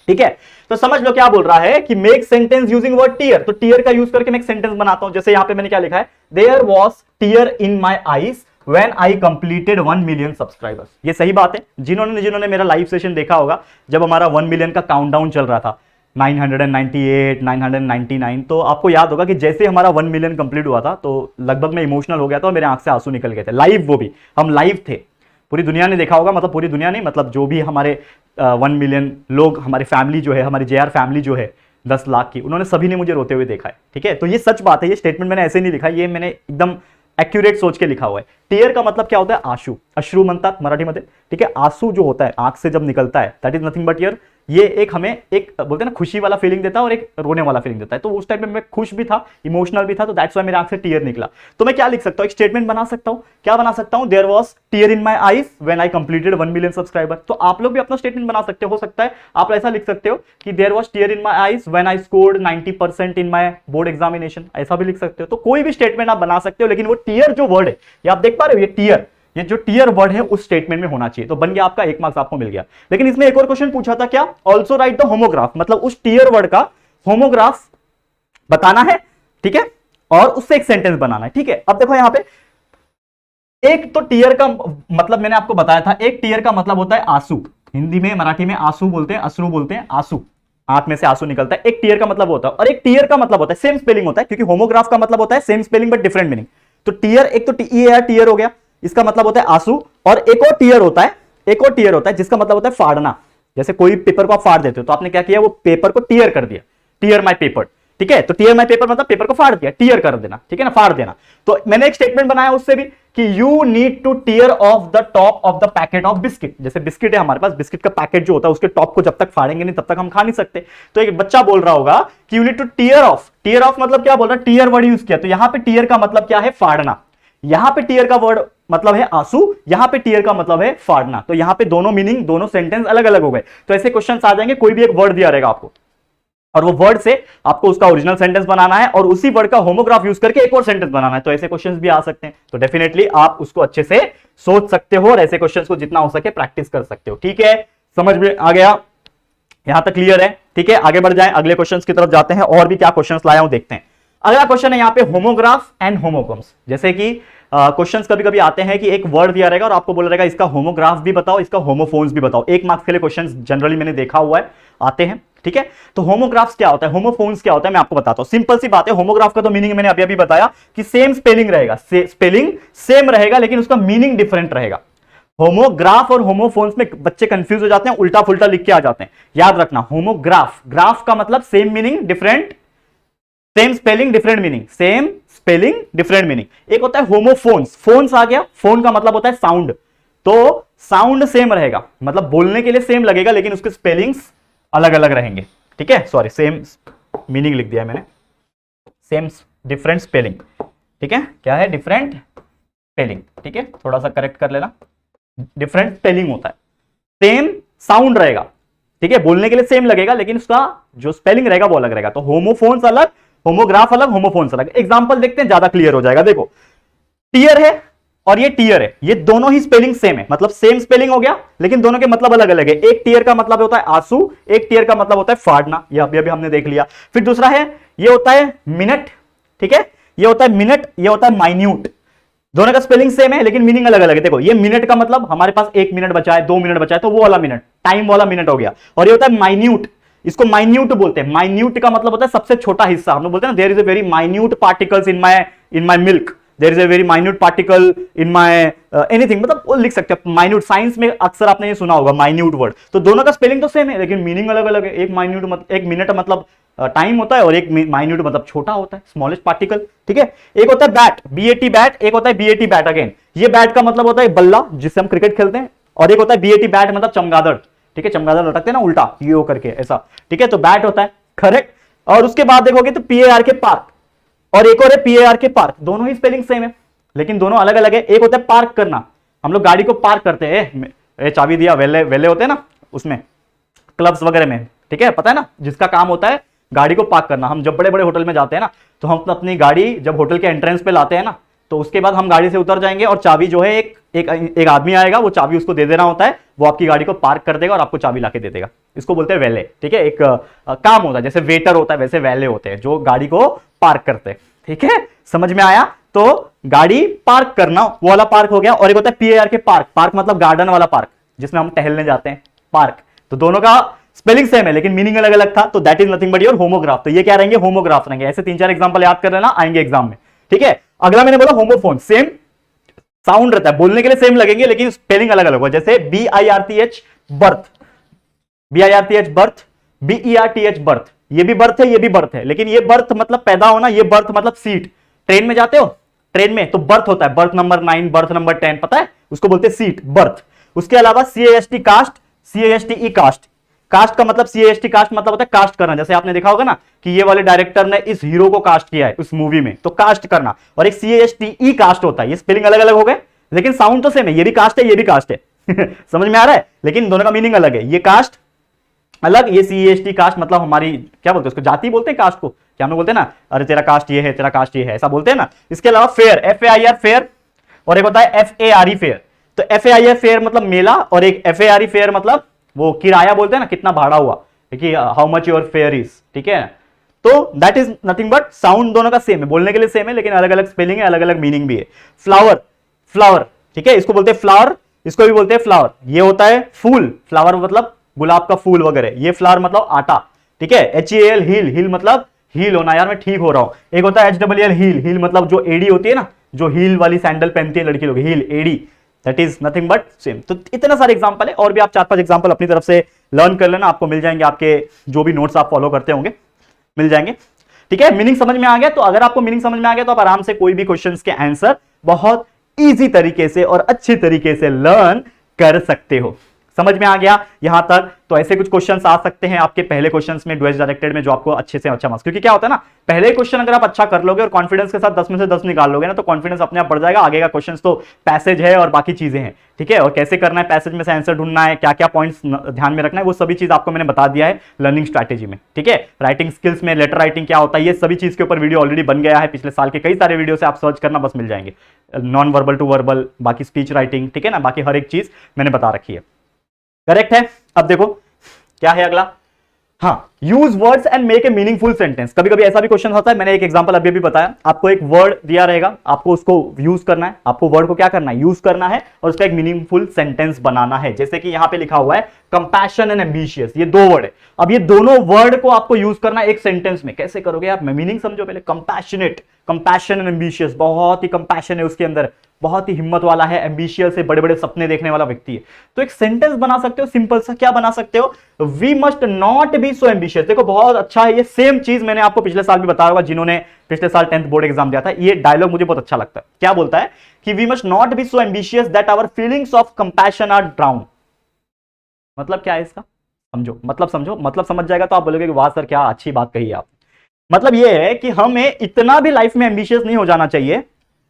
ठीक है। तो समझ लो क्या बोल रहा है कि make sentence using word tear, तो टीयर का यूज करके मैं एक सेंटेंस बनाता हूं। जैसे यहां पे मैंने क्या लिखा है, there was tear in my eyes when I completed 1 million subscribers. ये सही बात है, जिन्होंने मेरा लाइव सेशन देखा होगा जब हमारा 1 मिलियन का काउंटडाउन चल रहा था, 998, 999, तो आपको याद होगा कि जैसे हमारा 1 मिलियन कंप्लीट हुआ था तो लगभग मैं इमोशनल हो गया था और मेरे आंख से आंसू निकल गए थे। लाइव, वो भी हम लाइव थे, पूरी दुनिया ने देखा होगा, मतलब पूरी दुनिया नहीं, मतलब जो भी हमारे 1 मिलियन लोग, हमारी फैमिली जो है, हमारी जेआर फैमिली जो है 10 लाख की, उन्होंने सभी ने मुझे रोते हुए देखा है, ठीक है। तो ये सच बात है, ये स्टेटमेंट मैंने ऐसे नहीं लिखा, ये मैंने एकदम एक्यूरेट सोच के लिखा हुआ है। टीयर का मतलब क्या होता है, आंसू, अश्रू म्हणतात मराठी में, ठीक है। आंसू जो होता है आंख से जब निकलता है, that is nothing but year. ये एक हमें एक बोलते हैं ना खुशी वाला फीलिंग देता है और एक रोने वाला फीलिंग देता है। तो उस टाइम में मैं खुश भी था, इमोशनल भी था, तो दैट्स व्हाई मेरे आंख से टीयर निकला। तो मैं क्या लिख सकता हूं, एक स्टेटमेंट बना सकता हूं। क्या बना सकता हूं, there was tear in my eyes when I completed 1 million subscriber. तो आप लोग भी अपना स्टेटमेंट बना सकते हो सकता है आप ऐसा लिख सकते हो कि there was tear in my eyes when I scored 90% in my board examination, ऐसा भी लिख सकते हो। तो कोई भी स्टेटमेंट आप बना सकते हो, लेकिन वो टीयर जो वर्ड है, ये आप देख पा रहे हो, ये टीयर, ये जो टीयर वर्ड है उस स्टेटमेंट में होना चाहिए। तो बन गया आपका 1 मार्क्स आपको मिल गया। लेकिन इसमें एक और क्वेश्चन पूछा था, क्या, ऑल्सो राइट द होमोग्राफ, मतलब उस टीयर वर्ड का होमोग्राफ बताना है, ठीक है, और उससे एक सेंटेंस बनाना है, ठीक है। अब देखो यहां पे एक तो टीयर का मतलब मैंने आपको बताया था, एक टीयर का मतलब होता है आंसू, हिंदी में मराठी में आंसू बोलते हैं, अश्रु बोलते हैं, आंसू, आंख में से आंसू निकलता है, एक टीयर का मतलब होता है। और एक टीयर का मतलब होता है, सेम स्पेलिंग होता है, क्योंकि होमोग्राफ का मतलब होता है same spelling but different meaning. तो टीयर, एक तो टीयर हो गया, इसका मतलब होता है आंसू, और एक और टीयर होता है, एक और टीयर होता है जिसका मतलब होता है फाड़ना। जैसे कोई पेपर को आप फाड़ देते हो, तो आपने क्या किया, वो पेपर को टीयर कर दिया, टीयर माय पेपर, ठीक है। तो टीयर माय पेपर मतलब पेपर को फाड़ दिया, टीयर कर देना, ठीक है ना, फाड़ देना। तो मैंने एक स्टेटमेंट बनाया उससे भी कि you need to tear off the top of the packet of biscuit. जैसे बिस्किट है हमारे पास, बिस्किट का पैकेट जो होता है उसके टॉप को जब तक फाड़ेंगे नहीं तब तक हम खा नहीं सकते। तो एक बच्चा बोल रहा होगा कि you need to tear off, tear off मतलब क्या बोल रहा है, टीयर वर्ड यूज किया। तो यहां पे टीयर का मतलब क्या है, फाड़ना। यहां पे टीयर का वर्ड मतलब है आंसू, यहां पे टीयर का मतलब है फाड़ना। तो यहां पे दोनों मीनिंग, दोनों सेंटेंस अलग अलग हो गए। तो ऐसे क्वेश्चंस आ जाएंगे, कोई भी एक वर्ड दिया रहेगा आपको, और वो वर्ड से आपको उसका ओरिजिनल सेंटेंस बनाना है और उसी वर्ड का होमोग्राफ यूज करके एक और सेंटेंस बनाना है। तो ऐसे क्वेश्चंस भी आ सकते हैं, तो डेफिनेटली आप उसको अच्छे से सोच सकते हो और ऐसे क्वेश्चंस को जितना हो सके प्रैक्टिस कर सकते हो। ठीक है, समझ में आ गया? यहां तक क्लियर है? ठीक है, आगे बढ़ जाएं, अगले क्वेश्चंस की तरफ जाते हैं और भी क्या क्वेश्चंस लाया हूं देखते हैं। अगला क्वेश्चन है यहाँ पे होमोग्राफ एंड होमोफोन्स। जैसे कि क्वेश्चंस कभी कभी आते हैं कि एक वर्ड दिया रहेगा और आपको बोला रहेगा इसका होमोग्राफ भी बताओ, इसका होमोफोन्स भी बताओ। 1 मार्क्स के लिए क्वेश्चंस जनरली मैंने देखा हुआ है आते हैं। ठीक है, तो होमोग्राफ्स क्या होता है, होमोफोन्स क्या होता है, मैं आपको बताता हूं। सिंपल सी बात है, होमोग्राफ का तो मीनिंग मैंने अभी अभी बताया कि सेम स्पेलिंग रहेगा, स्पेलिंग सेम रहेगा लेकिन उसका मीनिंग डिफरेंट रहेगा। होमोग्राफ और होमोफोन्स में बच्चे कंफ्यूज हो जाते हैं, उल्टा फुल्टा लिख के आ जाते हैं। याद रखना, होमोग्राफ, ग्राफ का मतलब same meaning different, same spelling different meaning, same spelling different meaning. एक होता है होमोफोन्स, फोन्स आ गया, फोन का मतलब होता है साउंड, तो साउंड सेम रहेगा, मतलब बोलने के लिए सेम लगेगा लेकिन उसके स्पेलिंग्स अलग अलग रहेंगे। ठीक है, सॉरी सेम मीनिंग लिख दिया मैंने, सेम डिफरेंट स्पेलिंग। ठीक है, क्या है, डिफरेंट स्पेलिंग। ठीक है, थोड़ा सा करेक्ट कर लेना, डिफरेंट स्पेलिंग होता है, सेम साउंड रहेगा। ठीक है, बोलने के लिए सेम लगेगा लेकिन उसका जो स्पेलिंग रहेगा वो अलग रहेगा। तो होमोफोन्स अलग, होमोग्राफ अलग, होमोफोन्स अलग। एग्जांपल देखते हैं, ज्यादा क्लियर हो जाएगा। देखो, टीयर है और ये टीयर है, ये दोनों ही स्पेलिंग सेम है, मतलब सेम स्पेलिंग हो गया लेकिन दोनों के मतलब अलग अलग है। एक टीयर का मतलब होता है आंसू, एक टीयर का मतलब होता है फाड़ना, ये अभी अभी हमने देख लिया। फिर दूसरा है, ये होता है मिनट। ठीक है, ये होता है मिनट, ये होता है माइन्यूट। दोनों का स्पेलिंग सेम है लेकिन मीनिंग अलग अलग है। देखो, ये मिनट का मतलब हमारे पास 1 मिनट बचा है, 2 मिनट बचा है, तो वो वाला मिनट, टाइम वाला मिनट हो गया। और ये होता है माइन्यूट, इसको माइन्यूट बोलते हैं। माइन्यूट का मतलब होता है सबसे छोटा हिस्सा। हम लोग बोलते हैं ना, there is a very minute particles in my milk, there is a very minute particle in my anything, मतलब वो लिख सकते हैं माइन्यूट। साइंस में अक्सर आपने ये सुना होगा माइन्यूट वर्ड। तो दोनों का स्पेलिंग तो सेम है लेकिन मीनिंग अलग अलग है। एक माइन्यूट एक मिनट मतलब टाइम होता है और एक माइन्यूट मतलब छोटा होता है, स्मॉलेस्ट पार्टिकल। ठीक है, एक होता है बैट, बीएटी बैट, एक होता है बीएटी बैट। अगेन, ये बैट का मतलब होता है बल्ला जिससे हम क्रिकेट खेलते हैं, और एक होता है बीएटी बैट मतलब चमगादड़। ठीक है, चमगादड़ लटकते हैं ना उल्टा, ये हो करके ऐसा। ठीक है, तो बैट होता है, करेक्ट। और उसके बाद देखोगे तो पीएआर के पार्क, और एक और है पीएआर के पार्क। दोनों ही स्पेलिंग सेम है लेकिन दोनों अलग अलग है। एक होता है पार्क करना, हम लोग गाड़ी को पार्क करते हैं, चाबी दिया, वेले वेले होते हैं ना उसमें, क्लब्स वगैरह में। ठीक है, पता है ना, जिसका काम होता है गाड़ी को पार्क करना। हम जब बड़े बड़े होटल में जाते हैं ना, तो हम अपनी गाड़ी जब होटल के एंट्रेंस पे लाते हैं ना, तो उसके बाद हम गाड़ी से उतर जाएंगे और चाबी जो है एक आदमी आएगा, वो चाबी उसको दे देना होता है, वो आपकी गाड़ी को पार्क कर देगा और आपको चाबी लाके दे देगा। इसको बोलते हैं वैले। ठीक है, एक काम होता है, जैसे वेटर होता है वैसे वैले होते हैं जो गाड़ी को पार्क करते हैं। ठीक है, समझ में आया? तो गाड़ी पार्क करना वो वाला पार्क हो गया। और एक होता है पीएआर के पार्क, पार्क मतलब गार्डन वाला पार्क जिसमें हम टहलने जाते हैं, पार्क। तो दोनों का स्पेलिंग सेम है लेकिन मीनिंग अलग अलग था, तो that is nothing but your homograph. तो ये क्या रहेंगे, होमोग्राफ रहेंगे। ऐसे 3-4 एग्जांपल याद कर लेना, आएंगे एग्जाम में। ठीक है, अगला मैंने बोला होमोफोन, सेम साउंड रहता है, बोलने के लिए सेम लगेंगे लेकिन स्पेलिंग अलग अलग होगा। जैसे BIRTH birth, BIRTH birth, BERTH birth, ये भी बर्थ है, ये भी बर्थ है, लेकिन ये बर्थ मतलब पैदा होना, ये बर्थ मतलब सीट। ट्रेन में जाते हो, ट्रेन में तो बर्थ होता है, बर्थ नंबर 9, बर्थ नंबर 10, पता है, उसको बोलते हैं सीट, बर्थ। उसके अलावा CAST cast, CASTE caste. Caste का मतलब CAST कास्ट मतलब होता है कास्ट करना। जैसे आपने देखा होगा ना कि ये वाले डायरेक्टर ने इस हीरो को कास्ट किया है उस मूवी में, तो कास्ट करना। और एक CASTE कास्ट होता है, ये स्पेलिंग अलग अलग हो गए लेकिन साउंड तो सेम है, ये भी कास्ट है, ये भी कास्ट है। समझ में आ रहा है? लेकिन दोनों का मीनिंग अलग है, ये कास्ट अलग, ये CAST कास्ट मतलब हमारी क्या बोलते हैं उसको, जाति बोलते हैं कास्ट को, क्या हम लोग बोलते हैं ना, अरे तेरा कास्ट ये है, तेरा कास्ट ये है, ऐसा बोलते हैं ना। इसके अलावा फेयर, FAIR फेयर, और एक होता है FARE फेयर। तो FAIR फेयर मतलब मेला, और एक FARE फेयर मतलब वो किराया बोलते हैं ना, कितना भाड़ा हुआ, कि how much your fair is. ठीक है, तो that is nothing but sound दोनों का सेम है, बोलने के लिए सेम है लेकिन अलग अलग स्पेलिंग है, अलग अलग मीनिंग भी है। फ्लावर, फ्लावर, ठीक है, इसको बोलते हैं फ्लावर, इसको भी बोलते हैं फ्लावर। ये होता है फूल, फ्लावर मतलब गुलाब का फूल वगैरह, ये फ्लावर मतलब आटा। ठीक है, HEAL हील, हील मतलब हील होना, यार मैं ठीक हो रहा हूं। एक होता है HEEL हील, हील मतलब जो एड़ी होती है ना, जो हील वाली सैंडल पहनती है लड़की लोग, हील, एड़ी, that is nothing but same. तो इतना सारे एग्जांपल है, और भी आप 4-5 एग्जांपल अपनी तरफ से लर्न कर लेना, आपको मिल जाएंगे, आपके जो भी नोट्स आप फॉलो करते होंगे मिल जाएंगे। ठीक है, मीनिंग समझ में आ गया? तो अगर आपको मीनिंग समझ में आ गया तो आप आराम से कोई भी क्वेश्चन के आंसर बहुत ईजी तरीके से और अच्छे तरीके से लर्न कर सकते हो। समझ में आ गया यहां तक? तो ऐसे कुछ क्वेश्चंस आ सकते हैं आपके पहले क्वेश्चंस में डुएट डायरेक्टेड में, जो आपको अच्छे से अच्छा मार्क्स, क्योंकि क्या होता है ना, पहले क्वेश्चन अगर आप अच्छा कर लोगे और कॉन्फिडेंस के साथ 10 में से 10 निकाल लोगे ना, तो कॉन्फिडेंस अपने आप बढ़ जाएगा। आगे का क्वेश्चन तो पैसेज है और बाकी चीजें हैं, ठीक है, और कैसे करना है, पैसेज में से आंसर ढूंढना है, क्या क्या पॉइंट्स ध्यान में रखना है, वो सभी चीज आपको मैंने बता दिया है लर्निंग स्ट्रैटेजी में, ठीक है। राइटिंग स्किल्स में लेटर राइटिंग क्या होता है, ये सभी चीज के ऊपर वीडियो ऑलरेडी बन गया है, पिछले साल के कई सारे वीडियो से आप सर्च करना बस मिल जाएंगे। नॉन वर्बल टू वर्बल, बाकी स्पीच राइटिंग, ठीक है ना, बाकी हर एक चीज मैंने बता रखी है। करेक्ट है। अब देखो क्या है अगला, हाँ, use words and make a meaningful sentence. कभी कभी ऐसा भी क्वेश्चन होता है, मैंने एक एग्जांपल अभी भी बताया, आपको एक वर्ड दिया रहेगा, आपको उसको यूज करना है, आपको वर्ड को क्या करना है, यूज करना है, और उसका एक मीनिंगफुल सेंटेंस बनाना है। जैसे कि यहां पे लिखा हुआ है कंपैशन एंड एम्बिशियस, ये दो वर्ड है। अब ये दोनों वर्ड को आपको यूज करना है एक सेंटेंस में। कैसे करोगे आप, मीनिंग समझो पहले। कंपैशनेट, कंपैशन एंड एम्बिशियस, बहुत ही कंपैशन है उसके अंदर, बहुत ही हिम्मत वाला है, एम्बिशियस है, बड़े बड़े सपने देखने वाला व्यक्ति है। तो एक सेंटेंस बना सकते हो सिंपल सा, क्या बना सकते हो, we must not be so ambitious. देखो बहुत अच्छा है, ये सेम चीज मैंने आपको पिछले साल भी बताया होगा, जिन्होंने पिछले साल 10th बोर्ड एग्जाम दिया था। ये डायलॉग मुझे बहुत अच्छा लगता है। क्या बोलता है कि we must not be so ambitious that our feelings of compassion are drown. मतलब क्या है इसका, समझो, मतलब समझो, मतलब समझ जाएगा तो आप बोलोगे कि वाह सर क्या अच्छी बात कही आप। मतलब ये है कि हमें इतना भी लाइफ में एम्बिशियस नहीं हो जाना चाहिए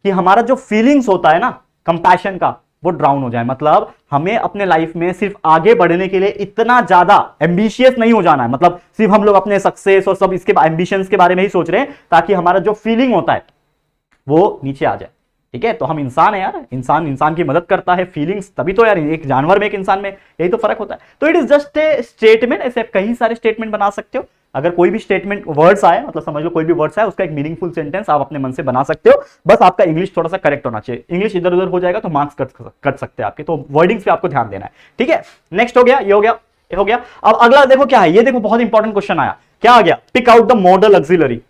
कि हमारा जो फीलिंग्स होता है ना कंपैशन का, वो ड्राउन हो जाए। मतलब हमें अपने लाइफ में सिर्फ आगे बढ़ने के लिए इतना ज्यादा एम्बिशियस नहीं हो जाना है, मतलब सिर्फ हम लोग अपने सक्सेस और सब इसके एम्बिशंस के बारे में ही सोच रहे हैं, ताकि हमारा जो फीलिंग होता है वो नीचे आ जाए, ठीक है। तो हम इंसान है यार, इंसान की मदद करता है, फीलिंग्स, तभी तो यार एक जानवर में एक इंसान में यही तो फर्क होता है। तो it is just a statement, ऐसे आप कई सारे स्टेटमेंट बना सकते हो। अगर कोई भी स्टेटमेंट वर्ड्स आए, मतलब समझ लो कोई भी वर्ड्स आए, उसका एक मीनिंगफुल सेंटेंस आप अपने मन से बना सकते हो। बस आपका इंग्लिश थोड़ा सा करेक्ट होना चाहिए, इंग्लिश इधर उधर हो जाएगा तो मार्क्स कट सकते हैं आपके, तो वर्डिंग्स पे आपको ध्यान देना है, ठीक है। नेक्स्ट हो गया, ये हो गया, ये हो गया। अब अगला देखो क्या है, ये देखो बहुत इंपॉर्टेंट क्वेश्चन आया, क्या आ गया, pick out the modal auxiliary.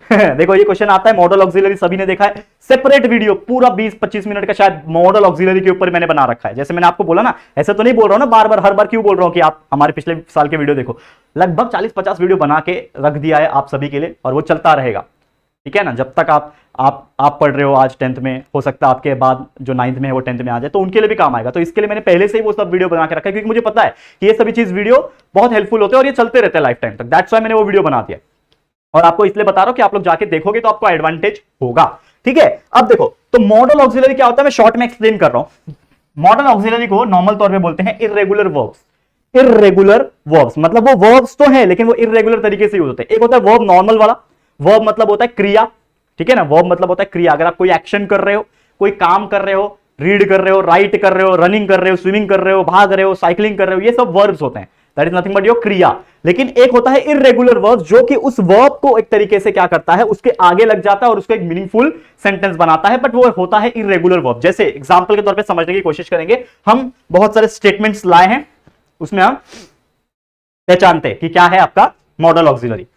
देखो ये क्वेश्चन आता है, मॉडल ऑक्सिलरी सभी ने देखा है, सेपरेट वीडियो पूरा 20-25 मिनट का शायद मॉडल ऑक्सिलरी के ऊपर मैंने बना रखा है। जैसे मैंने आपको बोला ना, ऐसे तो नहीं बोल रहा हूं ना बार बार, हर बार क्यों बोल रहा हूं कि आप हमारे पिछले साल के वीडियो देखो, लगभग 40-50 वीडियो बना के रख दिया है आप सभी के लिए, और वो चलता रहेगा, ठीक है ना, जब तक आप पढ़ रहे हो। आज 10th में, हो सकता है आपके बाद जो 9th में है वो 10th में आ जाए, तो उनके लिए भी काम आएगा। तो इसके लिए मैंने पहले से ही वो सब वीडियो बना के रखा है, क्योंकि मुझे पता है कि ये सभी चीज वीडियो बहुत हेल्पफुल होते हैं और ये चलते रहते हैं लाइफ टाइम तक। दैट्स व्हाई मैंने वो वीडियो बना दिया, और आपको इसलिए बता रहा हूं कि आप लोग जाके देखोगे तो आपको एडवांटेज होगा, ठीक है। अब देखो तो मॉडल ऑक्सिलरी क्या होता है, मैं शॉर्ट में एक्सप्लेन कर रहा हूं। मॉडल ऑक्सिलरी को नॉर्मल तौर पे बोलते हैं इर्रेगुलर वर्ब्स। इर्रेगुलर वर्ब्स मतलब वो वर्ब्स तो हैं, लेकिन वो इर्रेगुलर तरीके से यूज होते हैं। एक होता है वर्ब नॉर्मल वाला, वर्ब मतलब होता है क्रिया, ठीक है ना, वर्ब मतलब होता है क्रिया। अगर आप कोई एक्शन कर रहे हो, कोई काम कर रहे हो, रीड कर रहे हो, राइट कर रहे हो, रनिंग कर रहे हो, स्विमिंग कर रहे हो, भाग रहे हो, साइकिलिंग कर रहे हो, ये सब वर्ब्स होते हैं, that is nothing but your क्रिया। लेकिन एक होता है इर्रेगुलर वर्ब, जो कि उस वर्ब को एक तरीके से क्या करता है, उसके आगे लग जाता है और उसको एक मीनिंगफुल सेंटेंस बनाता है, बट वो होता है इर्रेगुलर वर्ब। जैसे एग्जांपल के तौर पे समझने की कोशिश करेंगे, हम बहुत सारे स्टेटमेंट्स लाए हैं, उसमें हम पहचानते हैं कि क्या है आपका मॉडल ऑक्सिलरी।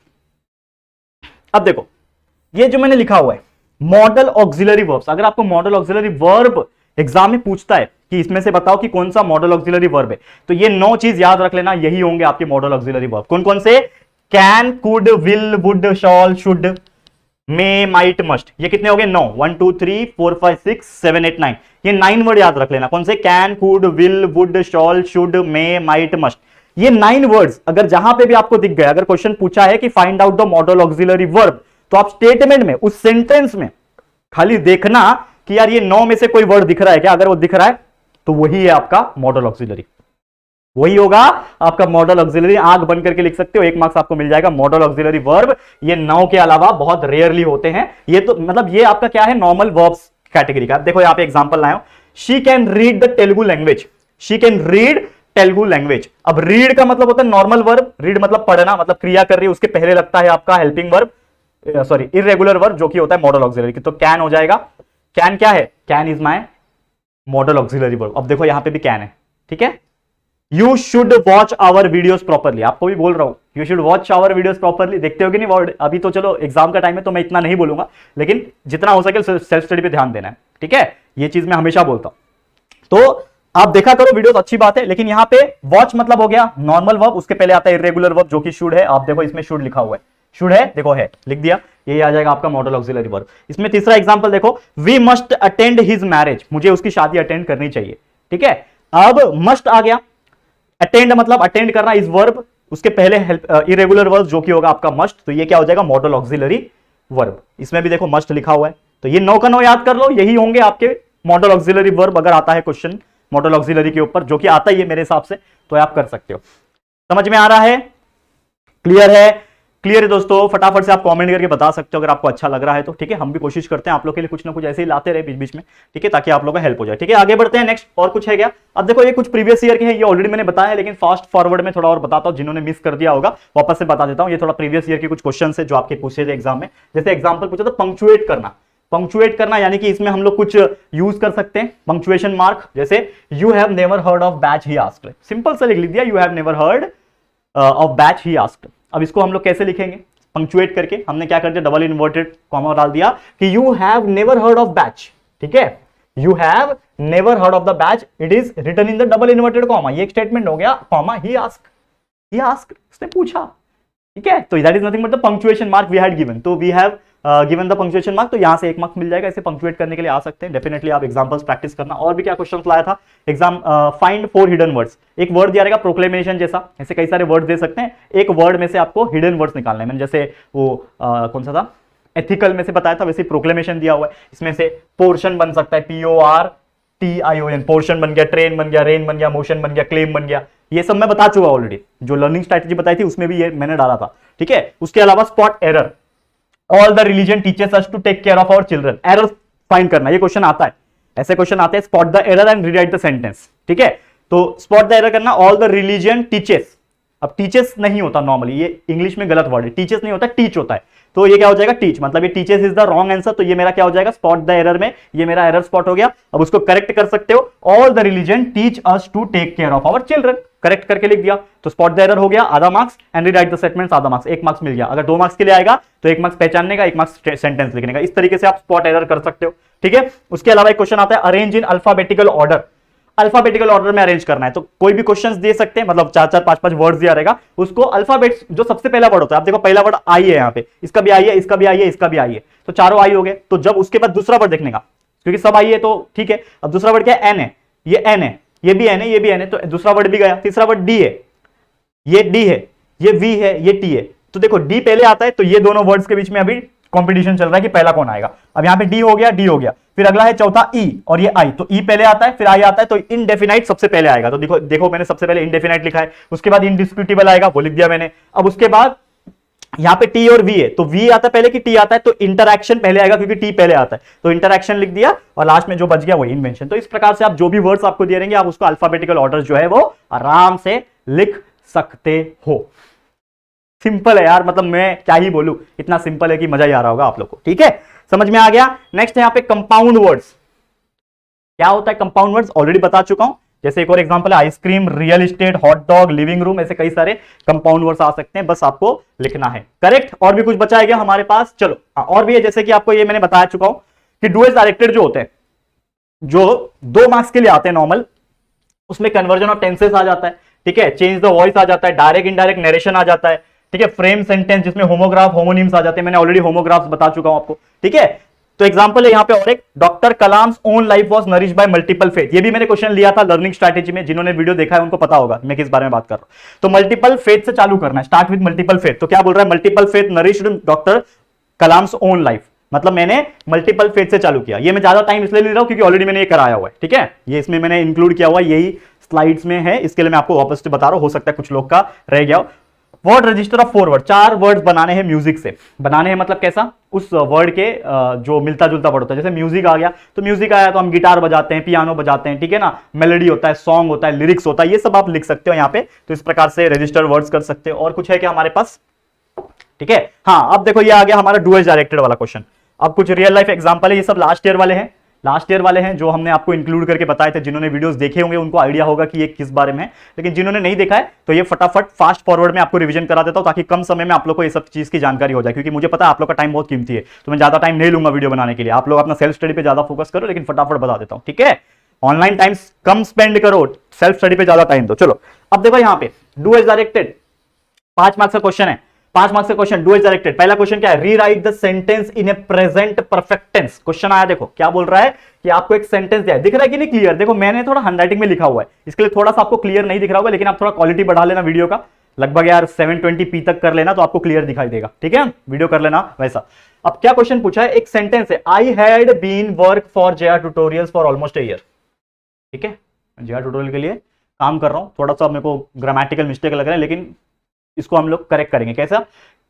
अब देखो ये जो मैंने लिखा हुआ है मॉडल ऑक्सिलरी वर्ब्स, अगर आपको मॉडल ऑक्सिलरी वर्ब एग्जाम में पूछता है कि इसमें से बताओ कि कौन सा मॉडल ऑक्सिलरी वर्ब है, तो ये 9 चीज याद रख लेना, यही होंगे आपके मॉडल ऑक्सिलरी वर्ब। कौन कौन से, can, could, will, would, shawl, should, may, might, must. ये कितने हो गए, 9, 1 2 3 4 5 6 7 8 9, ये 9 वर्ड याद रख लेना। कौन से, can, could, will, would, shawl, should, may, might, must. ये 9 वर्ड्स अगर जहां पे भी आपको दिख गए, अगर क्वेश्चन पूछा है कि find out the modal auxiliary verb, तो आप स्टेटमेंट में, उस सेंटेंस में खाली देखना कि यार ये 9 में से कोई वर्ड दिख रहा है क्या। अगर वो दिख रहा है तो वही है आपका मॉडल ऑक्सिलरी, वही होगा आपका मॉडल ऑक्सिलरी। आंख बंद करके लिख सकते हो, 1 मार्क्स आपको मिल जाएगा। मॉडल ऑक्सिलरी वर्ब ये 9 के अलावा बहुत रेयरली होते हैं। ये तो मतलब ये आपका क्या है, नॉर्मल वर्ब्स कैटेगरी का। देखो यहां पे एग्जांपल लाया हूं, she can read the Telugu language, she can read Telugu language. अब रीड का मतलब होता है नॉर्मल वर्ब, रीड मतलब पढ़ना, मतलब क्रिया कर रही है, उसके पहले लगता है आपका helping verb, sorry irregular verb, जो कि होता है मॉडल ऑक्सिलरी। तो कैन हो जाएगा, कैन क्या है, can is my modal auxiliary verb. अब देखो यहां पे भी कैन है, ठीक है। You should watch our videos properly, आपको भी बोल रहा हूं, you should watch our videos properly. देखते हो कि नहीं वर्ड, अभी तो चलो एग्जाम का टाइम है तो मैं इतना नहीं बोलूंगा, लेकिन जितना हो सके सेल्फ स्टडी पे ध्यान देना है, ठीक है। ये चीज मैं हमेशा बोलता हूं। तो आप देखा करो वीडियोस, अच्छी बात है। लेकिन यहां पे वॉच मतलब हो गया नॉर्मल वर्ब, उसके पहले आता है इर्रेगुलर वर्ब जो कि शुड है। आप देखो इसमें शुड लिखा हुआ है, शुड है, देखो है, लिख दिया, ये आ जाएगा आपका मॉडल ऑक्सिलरी वर्ब। इसमें तीसरा एग्जांपल देखो, we must attend his marriage, मुझे उसकी शादी अटेंड करनी चाहिए, ठीक है। अब मस्ट आ गया, अटेंड मतलब अटेंड करना इज वर्ब, उसके पहले हेल्प इरेगुलर वर्ब जो कि होगा आपका मस्ट, तो ये क्या हो जाएगा मॉडल ऑक्सिलरी वर्ब। इसमें भी देखो मस्ट लिखा हुआ है, तो ये 9 का 9 याद कर लो, यही होंगे आपके मॉडल ऑक्सिलरी वर्ब अगर आता है क्वेश्चन मॉडल ऑक्सिलरी के ऊपर, जो कि आता ही है मेरे हिसाब से, तो आप कर सकते हो। समझ में आ रहा है? क्लियर है? क्लियर है दोस्तों? फटाफट से आप कमेंट करके बता सकते हो अगर आपको अच्छा लग रहा है तो, ठीक है। हम भी कोशिश करते हैं आप लोग के लिए कुछ ना कुछ ऐसे ही लाते रहे बीच बीच में, ठीक है, ताकि आप लोगों का हेल्प हो जाए, ठीक है। आगे बढ़ते हैं, नेक्स्ट और कुछ है क्या? अब देखो ये कुछ प्रीवियस ईयर के हैं, ये ऑलरेडी मैंने बताया, लेकिन फास्ट फॉरवर्ड में थोड़ा और बताता हूं, जिन्होंने मिस कर दिया होगा वापस से बता देता हूं। ये थोड़ा प्रीवियस ईयर के कुछ क्वेश्चन है जो आपके पूछे थे एग्जाम में। जैसे एग्जाम्पल पूछा था पंक्चुएट करना, पंक्चुएट करना यानी कि इसमें हम लोग कुछ यूज कर सकते हैं पंक्चुएशन मार्क, जैसे you have never heard of batch he asked, simple से लिख दिया, you have never heard of batch he asked. अब इसको हम लोग कैसे लिखेंगे पंक्चुएट करके? हमने क्या कर दिया, डबल इन्वर्टेड कॉमा डाल दिया कि you have never heard of batch, ठीक है, you have never heard of the batch, it is written in the double inverted comma, ये एक स्टेटमेंट हो गया, कॉमा ही आस्क्ड, उसने पूछा, ठीक है। तो that is nothing but the punctuation mark we had given, तो we have given the punctuation mark, तो यहां से 1 मार्क्स मिल जाएगा। इसे पंक्चुएट करने के लिए आ सकते हैं, डेफिनेटली आप एग्जांपल्स प्रैक्टिस करना। और भी क्या क्वेश्चंस लाया था एग्जाम, फाइंड 4 हिडन वर्ड्स, एक वर्ड दिया रहेगा प्रोक्लेमेशन जैसा, ऐसे कई सारे वर्ड दे सकते हैं, एक वर्ड में से आपको हिडन वर्ड्स निकालने हैं। मैंने जैसे वो कौन सा था, एथिकल में से बताया था, वैसे प्रोक्लेमेशन दिया हुआ है, इसमें से पोर्शन बन सकता है, PORTION, पोर्शन बन गया, ट्रेन बन गया, रेन बन गया, मोशन बन गया, क्लेम बन गया, ये सब मैं बता चुका ऑलरेडी, जो लर्निंग स्ट्रैटेजी बताई थी उसमें भी ये मैंने डाला था, ठीक है। उसके अलावा spot error, all the religion teachers us to take care of our children, error find करना, ये क्वेश्चन आता है, ऐसे क्वेश्चन आते हैं, spot the error and rewrite the sentence, ठीक है। तो स्पॉट द एरर करना, ऑल द रिलीजन टीचर्स, अब टीचर्स नहीं होता नॉर्मली, ये इंग्लिश में गलत वर्ड है, टीचर्स नहीं होता, टीच होता है, तो ये क्या हो जाएगा टीच, मतलब ये teachers is the wrong answer, तो ये मेरा क्या हो जाएगा स्पॉट द एरर में, ये मेरा एरर स्पॉट हो गया। अब उसको करेक्ट कर सकते हो, all the religion teach us to take care of our children, correct करके लिख दिया, तो स्पॉट द एरर हो गया, आधा marks, and rewrite the statements आधा मार्क्स, 1 मार्क्स मिल गया। अगर 2 मार्क्स के लिए आएगा तो 1 मार्क्स पहचानने का, 1 मार्क्स सेंटेंस लिखने का, इस तरीके से आप स्पॉट एरर कर सकते हो, ठीक है। उसके अलावा एक क्वेश्चन आता है arrange in alphabetical order, alphabetical order में अरेंज करना है, तो कोई भी क्वेश्चंस दे सकते हैं, मतलब 4-4 5-5 वर्ड्स दिया रहेगा, उसको अल्फाबेट जो सबसे पहला वर्ड होता है, आप देखो पहला वर्ड आई है यहाँ पे, इसका भी आई है, इसका भी आई है, इसका भी आई है, तो चारों आई हो गए, तो जब उसके बाद दूसरा वर्ड देखने का, क्योंकि सब आई है तो ठीक है। अब दूसरा वर्ड क्या है, एन है, ये एन है, ये भी एन है, ये भी एन है, तो दूसरा वर्ड भी गया। तीसरा वर्ड डी है, ये डी है, ये वी है, ये टी है, तो देखो डी पहले आता है, तो ये दोनों वर्ड्स के बीच में अभी कंपटीशन चल रहा है कि पहला कौन आएगा। अब यहां पे डी हो गया, डी हो गया, फिर अगला है चौथा ई, और ये आई, तो ई पहले आता है, फिर आई आता है, तो इनडेफिनाइट सबसे पहले आएगा, तो देखो देखो मैंने सबसे पहले इनडेफिनाइट लिखा है, उसके बाद इनडिस्प्यूटेबल आएगा, वो लिख दिया मैंने। अब उसके बाद यहां पे टी और वी है, तो वी आता है पहले कि टी आता है, तो इंटरैक्शन पहले आएगा क्योंकि टी पहले आता है, तो इंटरैक्शन लिख दिया, और लास्ट में जो बच गया वो इन्वेंशन। तो इस प्रकार से आप जो भी वर्ड्स आपको दे रहेंगे, आप उसको अल्फाबेटिकल ऑर्डर जो है वो आराम से लिख सकते हो। सिंपल है यार, मतलब मैं क्या ही बोलूं, इतना सिंपल है कि मजा ही आ रहा होगा आप लोग को, ठीक है, समझ में आ गया। नेक्स्ट है यहाँ पे कंपाउंड वर्ड्स, क्या होता है कंपाउंड वर्ड्स ऑलरेडी बता चुका हूं, जैसे एक और एग्जांपल है ice cream, real estate, hot dog, living room, ऐसे कई सारे कंपाउंड वर्ड्स आ सकते हैं, बस आपको लिखना है, करेक्ट। और भी कुछ बचा है क्या हमारे पास? चलो और भी है, जैसे कि आपको ये मैंने बता चुका हूं कि डू एज डायरेक्टेड जो होते हैं, जो 2 मार्क्स के लिए आते हैं नॉर्मल, उसमें कन्वर्जन ऑफ टेंसेस आ जाता है, ठीक है, चेंज द वॉइस आ जाता है, डायरेक्ट इनडायरेक्ट नरेशन आ जाता है, ठीक है, फ्रेम सेंटेंस जिसमें होमोग्राफ होमोनिम्स आ जाते हैं, मैंने ऑलरेडी होमोग्राफ्स बता चुका हूं आपको, ठीक है। तो एग्जांपल है यहाँ पे और एक, doctor Kalam's own life was nourished bye multiple faith, ये भी मैंने क्वेश्चन लिया था लर्निंग स्ट्रैटेजी में, जिन्होंने वीडियो देखा है उनको पता होगा मैं किस बारे में बात कर रहा हूं। तो मल्टीपल फेथ से चालू करना है, स्टार्ट विद मल्टीपल फेथ, तो क्या बोल रहा है, multiple faith nourished doctor Kalam's own life, मतलब मैंने मल्टीपल फेथ से चालू किया। ये मैं ज्यादा टाइम इसलिए ले रहा हूं क्योंकि ऑलरेडी मैंने ये कराया हुआ है, ठीक है, ये इसमें मैंने इंक्लूड किया हुआ, यही स्लाइड्स में है, इसके लिए मैं आपको वापस से बता रहा हूं, हो सकता है कुछ लोग का रह गया। Word register of 4 word, 4 words बनाने हैं म्यूजिक से, बनाने हैं मतलब कैसा, उस वर्ड के जो मिलता जुलता वर्ड होता है, जैसे म्यूजिक आ गया, तो म्यूजिक आया तो हम गिटार बजाते हैं, पियानो बजाते हैं, ठीक है ना, मेलोडी होता है, सॉन्ग होता है, लिरिक्स होता है, ये सब आप लिख सकते हो यहाँ पे, तो इस प्रकार से रजिस्टर वर्ड्स कर सकते हो। और कुछ है क्या हमारे पास? ठीक है, हाँ, अब देखो ये आ गया हमारा डू एज डायरेक्टेड वाला क्वेश्चन। अब कुछ रियल लाइफ एग्जांपल है, ये सब लास्ट ईयर वाले हैं, लास्ट ईयर वाले हैं जो हमने आपको इंक्लूड करके बताए थे, जिन्होंने वीडियोस देखे होंगे उनको आइडिया होगा कि ये किस बारे में है, लेकिन जिन्होंने नहीं देखा है तो ये फटाफट फास्ट फॉरवर्ड में आपको रिवीजन करा देता हूं, ताकि कम समय में आप लोग को ये सब चीज की जानकारी हो जाए, क्योंकि मुझे पता है आप लोग का टाइम बहुत कीमती है, तो मैं ज्यादा टाइम नहीं लूंगा वीडियो बनाने के लिए, आप लोग अपना सेल्फ स्टडी पे ज्यादा फोकस करो, लेकिन फटाफट बता देता हूं, ठीक है, ऑनलाइन टाइम कम स्पेंड करो, सेल्फ स्टडी पे ज्यादा टाइम दो। चलो अब देखो यहाँ पे डू एज डायरेक्टेड 5 मार्क्स का क्वेश्चन है, 5 मार्क्स का क्वेश्चन, डू एज डायरेक्टेड। पहला क्वेश्चन क्या है, rewrite the sentence in a present perfect tense. Question आया, देखो क्या बोल रहा है कि आपको एक सेंटेंस दिया है, दिख रहा है कि नहीं क्लियर? देखो मैंने थोड़ा हैंडराइटिंग में लिखा हुआ है, इसके लिए थोड़ा सा आपको क्लियर नहीं दिख रहा होगा, लेकिन आप थोड़ा क्वालिटी बढ़ा लेना वीडियो का, लगभग यार 720p तक कर लेना तो आपको क्लियर दिखाई देगा, ठीक है? वीडियो कर लेना वैसा। अब क्या क्वेश्चन पूछा है, एक सेंटेंस है, I had been work for JR tutorials for almost a year. ठीक है, जेआर ट्यूटोरियल के लिए काम कर रहा हूं, थोड़ा सा मेरे को ग्रामेटिकल मिस्टेक लग रहा है, लेकिन इसको हम लोग करेक्ट करेंगे। कैसा?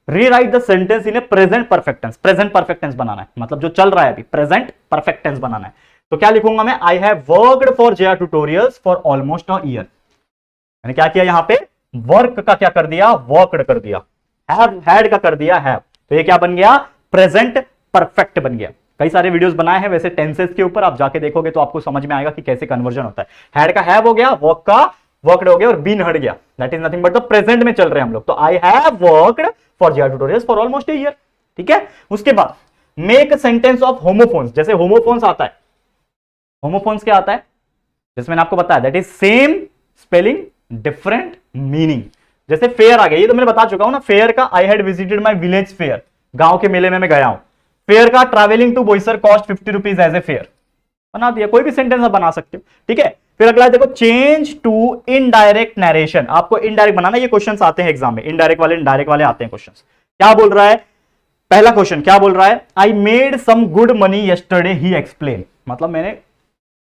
Rewrite the sentence in a present perfect tense. Present perfect tense बनाना है, मतलब जो चल रहा है अभी, प्रेजेंट परफेक्ट टेंस बनाना है। तो क्या लिखूंगा मैं, I have worked for JR tutorials for almost a year. मैंने क्या किया यहां पे, वर्क का क्या कर दिया, वर्कड कर दिया, हैव हैड का कर दिया हैव, तो ये क्या बन गया, प्रेजेंट परफेक्ट बन गया। कई सारे वीडियोस बनाए हैं वैसे टेंसेस के ऊपर, आप जाके देखोगे तो आपको समझ में आएगा कि कैसे कन्वर्जन होता है। हैड का हैव हो गया, वर्क का वर्कड हो गया, और बीन हट गया, that is nothing but the present में चल रहे हैं हम लोग। तो I have worked for JR tutorials for almost a year. ठीक है, उसके बाद मेक सेंटेंस ऑफ होमोफोन्स। जैसे होमोफोन्स आता है, होमोफोन्स क्या आता है, जैसे मैंने आपको बताया, that is same spelling different meaning. जैसे फेयर आ गया, ये तो मैंने बता चुका हूं ना, फेयर का I had visited my village fair, गांव के मेले में मैं गया हूं। फेयर का travelling to Boisar cost 50 rupees as a fare, बना दिया। कोई भी सेंटेंस आप बना सकते हो, ठीक है। फिर अगला देखो, चेंज टू इनडायरेक्ट नरेशन। आपको इनडायरेक्ट बनाना, ये क्वेश्चंस आते हैं एग्जाम में, इनडायरेक्ट वाले इनडायरेक्ट वाले आते हैं क्वेश्चंस। क्या बोल रहा है पहला क्वेश्चन, क्या बोल रहा है, I made some good money yesterday ही एक्सप्लेन। मतलब मैंने,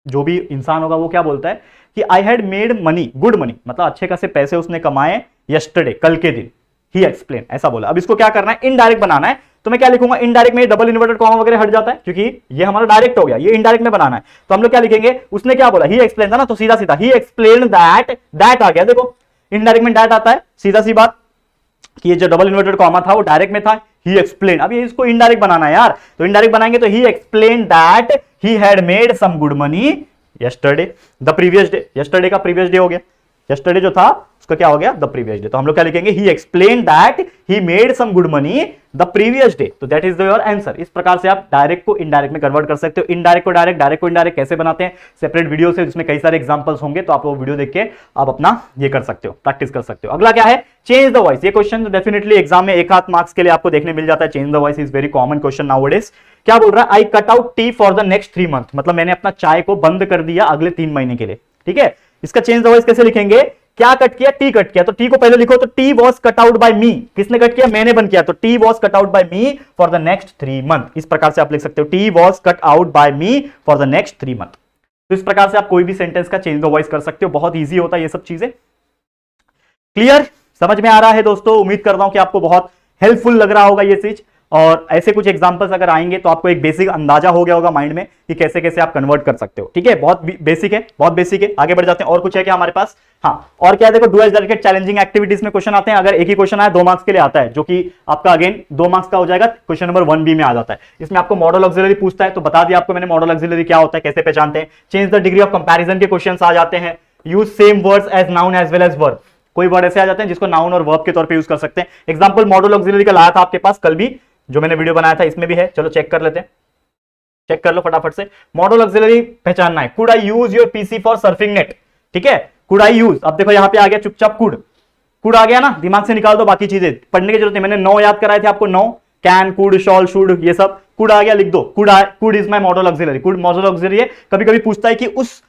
जो भी इंसान होगा वो क्या बोलता है कि I had made money, good money, मतलब अच्छे खासे पैसे उसने कमाए यस्टरडे, कल के दिन, ही एक्सप्लेन, ऐसा बोला। अब इसको क्या करना है, इनडायरेक्ट बनाना है। तो मैं क्या लिखूंगा, इनडायरेक्ट में डबल इन्वर्टेड कॉमा वगैरह हट जाता है, क्योंकि ये हमारा डायरेक्ट हो गया, ये इनडायरेक्ट में बनाना है। तो हम लोग क्या लिखेंगे, उसने क्या बोला, ही एक्सप्लेन था ना, तो सीधा सीधा ही एक्सप्लेन दैट, दैट आ गया। देखो इनडायरेक्ट में दैट आता है, सीधा सी बात कि ये जो डबल इन्वर्टेड कॉमा था वो डायरेक्ट में था, ही एक्सप्लेन। अब ये इसको इनडायरेक्ट बनाना है यार, तो इनडायरेक्ट बनाएंगे तो he explain that he had made some good money yesterday, the previous day. Yesterday का प्रीवियस डे हो गया, यस्टरडे जो था उसका क्या हो गया, द प्रीवियस डे। तो हम लोग क्या लिखेंगे, he explain that he made some good money the previous day. तो दैट इज योर आंसर। इस प्रकार से आप डायरेक्ट को इनडायरेक्ट में कन्वर्ट कर सकते हो। इनडायरेक्ट को डायरेक्ट, डायरेक्ट को इनडायरेक्ट कैसे बनाते हैं, सेपरेट वीडियो से, जिसमें कई सारे एग्जांपल्स होंगे, तो आप वो वीडियो देख के आप अपना ये कर सकते हो, प्रैक्टिस कर सकते हो। अगला क्या है, चेंज द वॉइस। ये क्वेश्चन डेफिनेटली एग्जाम में एक हाथ मार्क्स के लिए आपको देखने मिल जाता है। Change the voice is very common question nowadays. क्या बोल रहा है, I cut out T for the next 3 month. मतलब मैंने अपना चाय को बंद कर दिया अगले 3 महीने के लिए। ठीक है, इसका चेंज द वॉइस कैसे लिखेंगे, क्या कट किया, टी कट किया, तो टी को पहले लिखो, तो tea was cut out by me. किसने कट किया, मैंने बंद किया, तो tea was cut out by me for the next 3 month. इस प्रकार से आप लिख सकते हो, tea was cut out by me for the next 3 month. तो इस प्रकार से आप कोई भी सेंटेंस का चेंज द वॉइस कर सकते हो, बहुत ईजी होता है ये सब चीजें। क्लियर, समझ में आ रहा है दोस्तों? उम्मीद करता हूं कि आपको बहुत हेल्पफुल लग रहा होगा ये चीज, और ऐसे कुछ एग्जांपल्स अगर आएंगे तो आपको एक बेसिक अंदाजा हो गया होगा माइंड में कि कैसे कैसे आप कन्वर्ट कर सकते हो। ठीक है, बहुत बेसिक है, बहुत बेसिक है। आगे बढ़ जाते हैं, और कुछ है क्या हमारे पास? हाँ, और क्या है, देखो do as directed challenging activities में क्वेश्चन आते हैं। अगर एक ही क्वेश्चन आया 2 मार्क्स के लिए आता है, जो कि आपका अगेन 2 मार्क्स का हो जाएगा, क्वेश्चन नंबर 1B में आ जाता है। इसमें आपको मॉडल ऑक्सिलरी पूछता है, तो बता दिया आपको मैंने मॉडल ऑक्सिलरी क्या होता है, कैसे पहचानते हैं। Change the degree of comparison के क्वेश्चन आ जाते हैं। Use same words as noun as well as verb. कोई वर्ड ऐसे आ जाते हैं जिसको नाउन और वर्ब के तौर पे यूज कर सकते हैं। एग्जांपल मॉडल ऑक्सिलरी का लाया था आपके पास कल भी, जो मैंने वीडियो बनाया था, इसमें भी है। चलो चेक कर लेते हैं, चेक कर लो फटाफट से। मॉडल ऑक्सिलरी पहचानना है, could I use your PC for surfing net. ठीक है, कुड आई यूज, अब देखो यहां पे आ गया चुपचाप कुड, कुड आ गया ना, दिमाग से निकाल दो, बाकी चीजें पढ़ने की जरूरत नहीं। मैंने 9 याद कराए थे आपको, 9 कैन, कुड, शॉल, शुड, ये सब। कुड आ गया, लिख दो, could is my modal auxiliary. Could model auxiliary है। कभी कभी पूछता है कि उस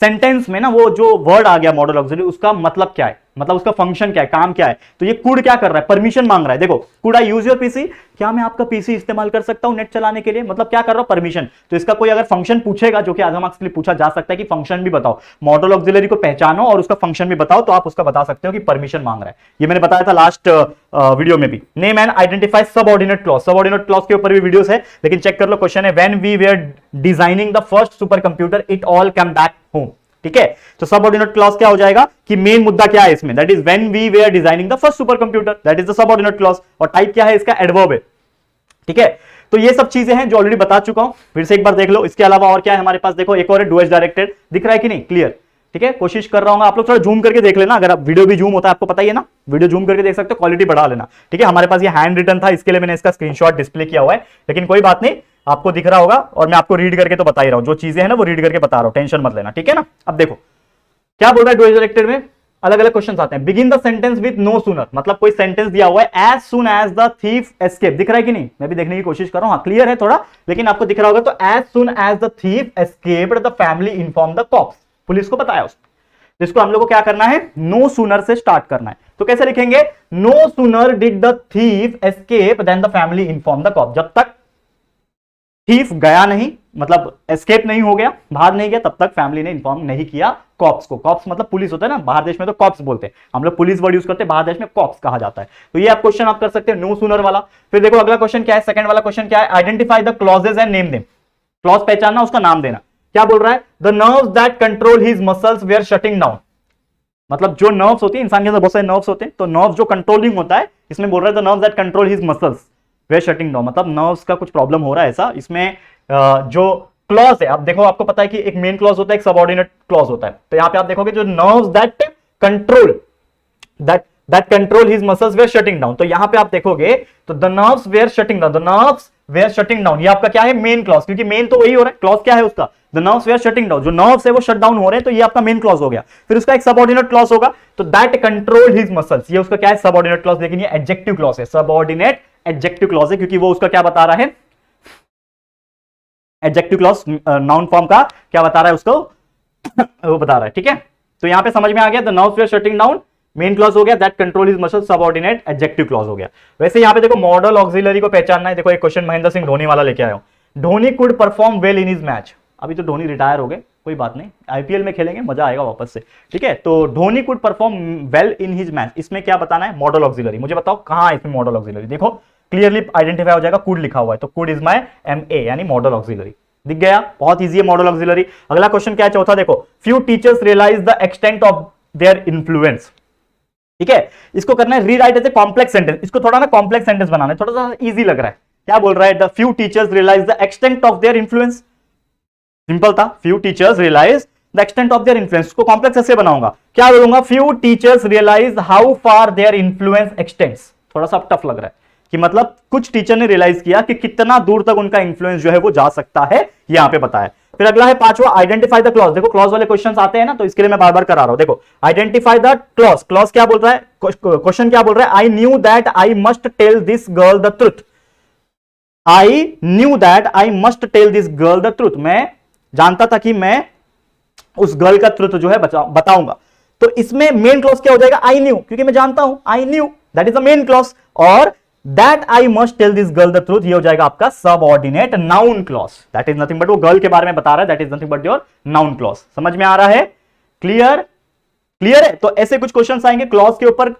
सेंटेंस में ना वो जो वर्ड आ गया मॉडल ऑक्सिलरी, उसका मतलब क्या है, मतलब उसका फंक्शन क्या है, काम क्या है। तो ये कुड क्या कर रहा है, परमिशन मांग रहा है। देखो, could I use your PC, क्या मैं आपका पीसी इस्तेमाल कर सकता हूं नेट चलाने के लिए, मतलब क्या कर रहा हूं, परमिशन। तो इसका कोई अगर फंक्शन पूछेगा, जो कि आधा मार्क्स के लिए पूछा जा सकता है कि फंक्शन भी बताओ, मॉडल ऑक्सिलरी को पहचानो और उसका फंक्शन भी बताओ, तो आप उसका बता सकते हो कि परमिशन मांग रहा है। ये मैंने बताया था लास्ट वीडियो में भी। Name and identify subordinate clause. Subordinate clause के ऊपर भी वीडियोस है, लेकिन चेक कर लो। क्वेश्चन है, when we were designing the first supercomputer it all come back home. ठीक है, तो सबऑर्डिनेट क्लॉज क्या हो जाएगा कि मेन मुद्दा क्या है इसमें, that is when we were designing the first supercomputer, that is the subordinate clause. और टाइप क्या है इसका, एडवर्ब है। ठीक है, तो ये सब चीजें हैं जो ऑलरेडी बता चुका हूं, फिर से एक बार देख लो। इसके अलावा और क्या है हमारे पास, देखो एक और है, डू एज डायरेक्टेड। दिख रहा है कि नहीं, क्लियर? ठीक है, कोशिश कर रहा हूं, आप लोग थोड़ा जूम करके देख लेना। अगर आप वीडियो भी जूम होता है, आपको पता ही है ना, वीडियो जूम करके देख सकते हो, क्वालिटी बढ़ा लेना। ठीक है, हमारे पास ये हैंड रिटन था, इसके लिए मैंने इसका स्क्रीनशॉट डिस्प्ले किया हुआ है, लेकिन कोई बात नहीं, आपको दिख रहा होगा, और मैं आपको रीड करके तो बता ही रहा हूं, जो चीजें हैं ना वो रीड करके बता रहा हूं, टेंशन मत लेना। ठीक है ना, अब देखो क्या बोल रहा है डू एज डायरेक्टेड में, अलग अलग क्वेश्चन आते हैं। Begin the sentence with no sooner, मतलब कोई सेंटेंस दिया हुआ है as soon as the thief escape, दिख रहा है कि नहीं, मैं भी देखने की कोशिश कर रहा हूं, हाँ क्लियर है थोड़ा, लेकिन आपको दिख रहा होगा। तो as soon as the thief escaped the family inform the cops, police को बताया उसने। जिसको हम लोग को क्या करना है, नो सूनर से स्टार्ट करना है। तो कैसे लिखेंगे, no sooner did the thief escape then the family inform the cop, जब तक थीफ गया नहीं, मतलब एस्केप नहीं हो गया, बाहर नहीं गया, तब तक फैमिली ने इन्फॉर्म नहीं किया कॉप्स को। कॉप्स मतलब पुलिस होता है ना, बाहर देश में तो कॉप्स बोलते हैं, हम लोग पुलिस वर्ड यूज करते हैं, बाहर देश में कॉप्स कहा जाता है। तो ये आप क्वेश्चन आप कर सकते हैं नो सूनर वाला। फिर देखो अगला क्वेश्चन क्या है, सेकंड वाला क्वेश्चन क्या है, identify the clauses and name them, clause पहचानना, उसका नाम देना। क्या बोल रहा है, the nerves that control his muscles were shutting down, मतलब जो नर्व्स होती है, इंसान के अंदर बहुत सारे नर्व्स होते हैं, तो नर्व्स जो कंट्रोलिंग होता है, इसमें बोल रहा है the nerves that control his muscles were shutting down, मतलब नर्व्स का कुछ प्रॉब्लम हो रहा है ऐसा। इसमें जो क्लॉज है, आप देखो, आपको पता है कि एक मेन क्लॉज होता है, एक सबऑर्डिनेट क्लॉज होता है। तो यहां पे आप देखोगे जो nerves that control that control his muscles were shutting down, तो यहां पे आप देखोगे तो the nerves were shutting down, the nerves were shutting down, ये आपका क्या है, मेन क्लॉज, क्योंकि मेन तो वही हो रहा है, क्लॉज क्या है उसका, the nerves were shutting down, जो नर्व्स है वो शट डाउन हो रहे हैं, तो ये आपका मेन क्लॉज हो गया। फिर उसका एक सबऑर्डिनेट क्लॉज होगा, तो दैट कंट्रोल हिज मसल्स, ये उसका क्या है, सबऑर्डिनेट क्लॉज, लेकिन ये एडजेक्टिव क्लॉज है, सबऑर्डिनेट एडजेक्टिव क्लॉज है, क्योंकि वो उसका क्या बता रहा है, एडजेक्टिव क्लॉज नाउन फॉर्म का क्या बता रहा है उसको वो बता रहा है, ठीक है। तो यहां पे समझ में आ गया, the nerves were shutting down main clause हो गया, that control his muscles subordinate adjective clause हो गया। वैसे यहां पे देखो मॉडल ऑक्सिलरी को पहचानना है, देखो एक क्वेश्चन महेंद्र सिंह धोनी वाला लेके आया हूं, Dhoni could perform well in his match, अभी तो धोनी रिटायर हो गए, कोई बात नहीं, आईपीएल में खेलेंगे, मजा आएगा वापस से, ठीक है। तो Dhoni could perform well in his match, इसमें क्या बताना है, मॉडल ऑक्सिलरी, मुझे बताओ कहां है इसमें मॉडल ऑक्सिलरी, देखो क्लियरली आइडेंटिफाई हो जाएगा, कुड लिखा हुआ है, तो कुड इज माय एमए यानी मॉडल ऑक्सिलरी, दिख गया, बहुत इजी है मॉडल ऑक्सिलरी। अगला क्वेश्चन क्या है, चौथा देखो, few teachers realise the extent of their influence, ठीक है। इसको करना है rewrite as a complex sentence, इसको थोड़ा ना कॉम्प्लेक्स सेंटेंस बनाना है, थोड़ा सा इजी लग रहा है। क्या बोल रहा है, the few teachers realise the extent of their influence, simple था, few teachers realise the extent of their influence, इसको कॉम्प्लेक्स ऐसे बनाऊंगा, क्या बोलूंगा, few teachers realise how far their influence extends, थोड़ा सा टफ लग रहा है कि मतलब कुछ टीचर ने रियलाइज किया कि कितना दूर तक उनका इंफ्लुएंस जो है वो जा सकता है, यहां पे बताया। फिर अगला है पांचवा, आइडेंटिफाई द क्लॉज, देखो क्लॉज वाले क्वेश्चंस आते हैं ना, तो इसके लिए मैं बार बार करा रहा हूं, देखो आइडेंटिफाई द क्लॉज, क्लॉज क्या बोल रहा है, क्वेश्चन क्या बोल रहा है, I knew that I must tell this girl the truth, I knew that I must tell this girl the truth, मैं जानता था कि मैं उस गर्ल का ट्रुथ जो है बताऊंगा। तो इसमें मेन क्लॉज क्या हो जाएगा, आई न्यू, क्योंकि मैं जानता हूं, I knew that is the main clause, और that I must tell this girl the truth, ये हो जाएगा आपका subordinate noun clause, that is nothing but, वो गर्ल के बारे में बता रहा है, that is nothing but your noun clause, समझ में आ रहा है, क्लियर, क्लियर है। तो ऐसे कुछ क्वेश्चंस आएंगे क्लॉज के ऊपर,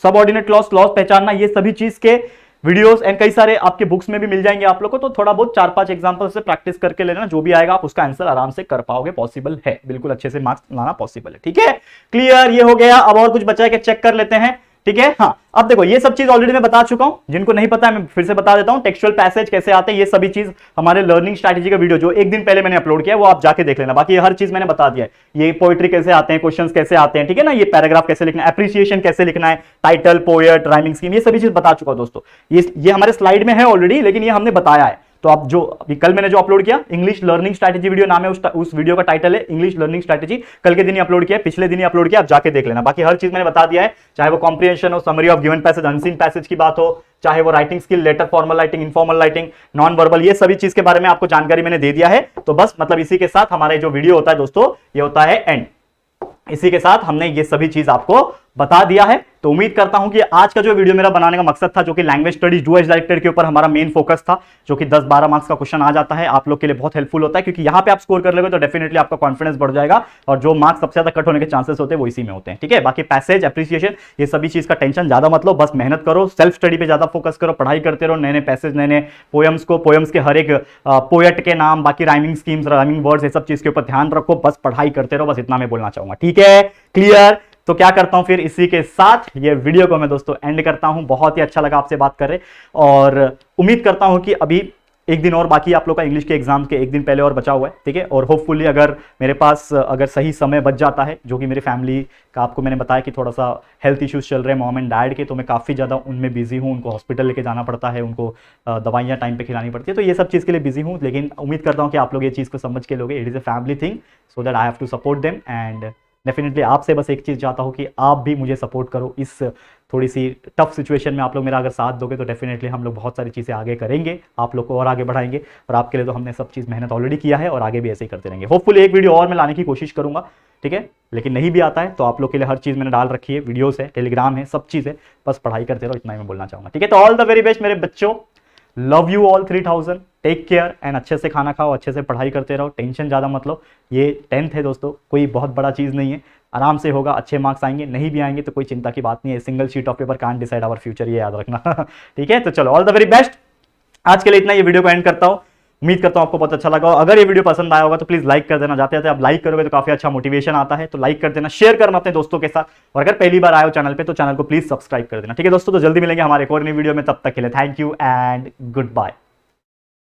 सबऑर्डिनेट क्लॉज, क्लॉज पहचानना, ये सभी चीज के वीडियोस एंड कई सारे आपके बुक्स में भी मिल जाएंगे आप लोग को, तो थोड़ा बहुत 4-5 एग्जांपल से प्रैक्टिस करके लेना, जो भी आएगा आप उसका आंसर आराम से कर पाओगे, पॉसिबल है, बिल्कुल अच्छे से मार्क्स लाना पॉसिबल है, ठीक है, क्लियर, ये हो गया। अब और कुछ बचा है कि चेक कर लेते हैं, ठीक है। हाँ, अब देखो ये सब चीज ऑलरेडी मैं बता चुका हूं, जिनको नहीं पता है मैं फिर से बता देता हूं, टेक्सचुअल पैसेज कैसे आते हैं, ये सभी चीज हमारे लर्निंग स्ट्रैटेजी का वीडियो जो एक दिन पहले मैंने अपलोड किया है, वो आप जाके देख लेना, बाकी ये हर चीज मैंने बता दिया है, ये पोएट्री कैसे आते हैं, क्वेश्चंस कैसे आते हैं, ठीक है ना, ये पैराग्राफ कैसे लिखना है, एप्रिसिएशन कैसे लिखना है, टाइटल, पोएट, राइमिंग स्कीम, ये सभी चीज बता चुका हूं दोस्तों, ये हमारे स्लाइड में है ऑलरेडी, लेकिन ये हमने बताया है। तो आप जो अभी कल मैंने जो अपलोड किया, इंग्लिश लर्निंग स्ट्रैटेजी वीडियो नाम है, उस वीडियो का टाइटल है इंग्लिश लर्निंग स्ट्रैटेजी, कल के दिन ही अपलोड किया, पिछले दिन ही अपलोड किया, आप जाके देख लेना, बाकी हर चीज मैंने बता दिया है, चाहे वो कॉम्प्रिहेंशन हो, summary of given passage, unseen passage की बात हो, चाहे वो writing skill, letter formal writing, informal writing, non verbal, ये सभी चीज के बारे में आपको जानकारी मैंने दे दिया है। तो बस मतलब इसी के साथ हमारे जो वीडियो होता है दोस्तों, ये होता है एंड, इसी के साथ हमने ये सभी चीज आपको बता दिया है। तो उम्मीद करता हूं कि आज का जो वीडियो मेरा बनाने का मकसद था, जो कि language studies do as director के ऊपर हमारा मेन फोकस था, जो कि 10-12 मार्क्स का क्वेश्चन आ जाता है, आप लोग के लिए बहुत हेल्पफुल होता है, क्योंकि यहां पे आप स्कोर कर लोगे तो डेफिनेटली आपका कॉन्फिडेंस बढ़ जाएगा, और जो मार्क्स सबसे ज्यादा कट होने के चांसेस होते हैं वो इसी में होते हैं, ठीक है। बाकी पैसेज, एप्रिसिएशन, ये सभी चीज का टेंशन ज्यादा मत लो, बस मेहनत करो, सेल्फ स्टडी पे ज्यादा फोकस करो, पढ़ाई करते रहो, नए नए पैसेज, नए नए पोएम्स के हर एक पोएट के नाम, बाकी राइमिंग स्कीम्स, राइमिंग वर्ड्स, ये सब चीज के ऊपर ध्यान रखो, बस पढ़ाई करते रहो, बस इतना मैं बोलना चाहूंगा, ठीक है, क्लियर। तो क्या करता हूं फिर इसी के साथ ये वीडियो को मैं दोस्तों एंड करता हूं। बहुत ही अच्छा लगा आपसे बात कर रहे, और उम्मीद करता हूं कि अभी एक दिन और बाकी आप लोग का इंग्लिश के एग्जाम के एक दिन पहले और बचा हुआ है, ठीक है। और होपफुली अगर मेरे पास अगर सही समय बच जाता है, जो कि मेरी फैमिली का आपको मैंने बताया कि थोड़ा सा हेल्थ इश्यूज चल रहे हैं मॉम एंड डैड के, तो मैं काफ़ी ज़्यादा उनमें बिजी हूँ, उनको हॉस्पिटल लेके जाना पड़ता है, उनको दवाइयाँ टाइम पे खिलानी पड़ती है, तो ये सब चीज़ के लिए बिजी हूँ। लेकिन उम्मीद करता हूँ कि आप लोग ये चीज़ को समझ के लोगे, it is a family thing, so that I have to support them, and definitely आपसे बस एक चीज़ चाहता हूँ कि आप भी मुझे सपोर्ट करो इस थोड़ी सी टफ सिचुएशन में। आप लोग मेरा अगर साथ दोगे तो डेफिनेटली हम लोग बहुत सारी चीज़ें आगे करेंगे, आप लोग को और आगे बढ़ाएंगे। और आपके लिए तो हमने सब चीज़ मेहनत ऑलरेडी किया है और आगे भी ऐसे ही करते रहेंगे। होपफुली एक वीडियो और मैं लाने की कोशिश करूंगा, ठीक है, लेकिन नहीं भी आता है तो आप लोग के लिए हर चीज़ मैंने डाल रखी है, वीडियोस है, टेलीग्राम है, सब चीज़ है, बस पढ़ाई करते रहो, इतना ही मैं बोलना चाहूँगा, ठीक है। तो ऑल द वेरी बेस्ट मेरे बच्चों, love you all 3000, take care and अच्छे से खाना खाओ, अच्छे से पढ़ाई करते रहो, टेंशन ज़्यादा मत लो। ये 10th है दोस्तों, कोई बहुत बड़ा चीज़ नहीं है, आराम से होगा, अच्छे मार्क्स आएंगे, नहीं भी आएंगे तो कोई चिंता की बात नहीं है। Single sheet of paper can't decide our future, ये याद रखना ठीक है। तो चलो ऑल द वेरी बेस्ट, आज के लिए इतना, ये वीडियो को एंड करता हूँ। उम्मीद करता हूँ आपको बहुत अच्छा लगा। अगर ये वीडियो पसंद आया होगा तो प्लीज लाइक कर देना, जाते जाते आप लाइक करोगे तो काफी अच्छा मोटिवेशन आता है, तो लाइक कर देना, शेयर करना अपने दोस्तों के साथ, और अगर पहली बार आए हो चैनल पे तो चैनल को प्लीज सब्सक्राइब कर देना, ठीक है दोस्तों। तो जल्दी मिलेंगे हमारे एक और नई वीडियो में, तब तक के लिए thank you and good bye.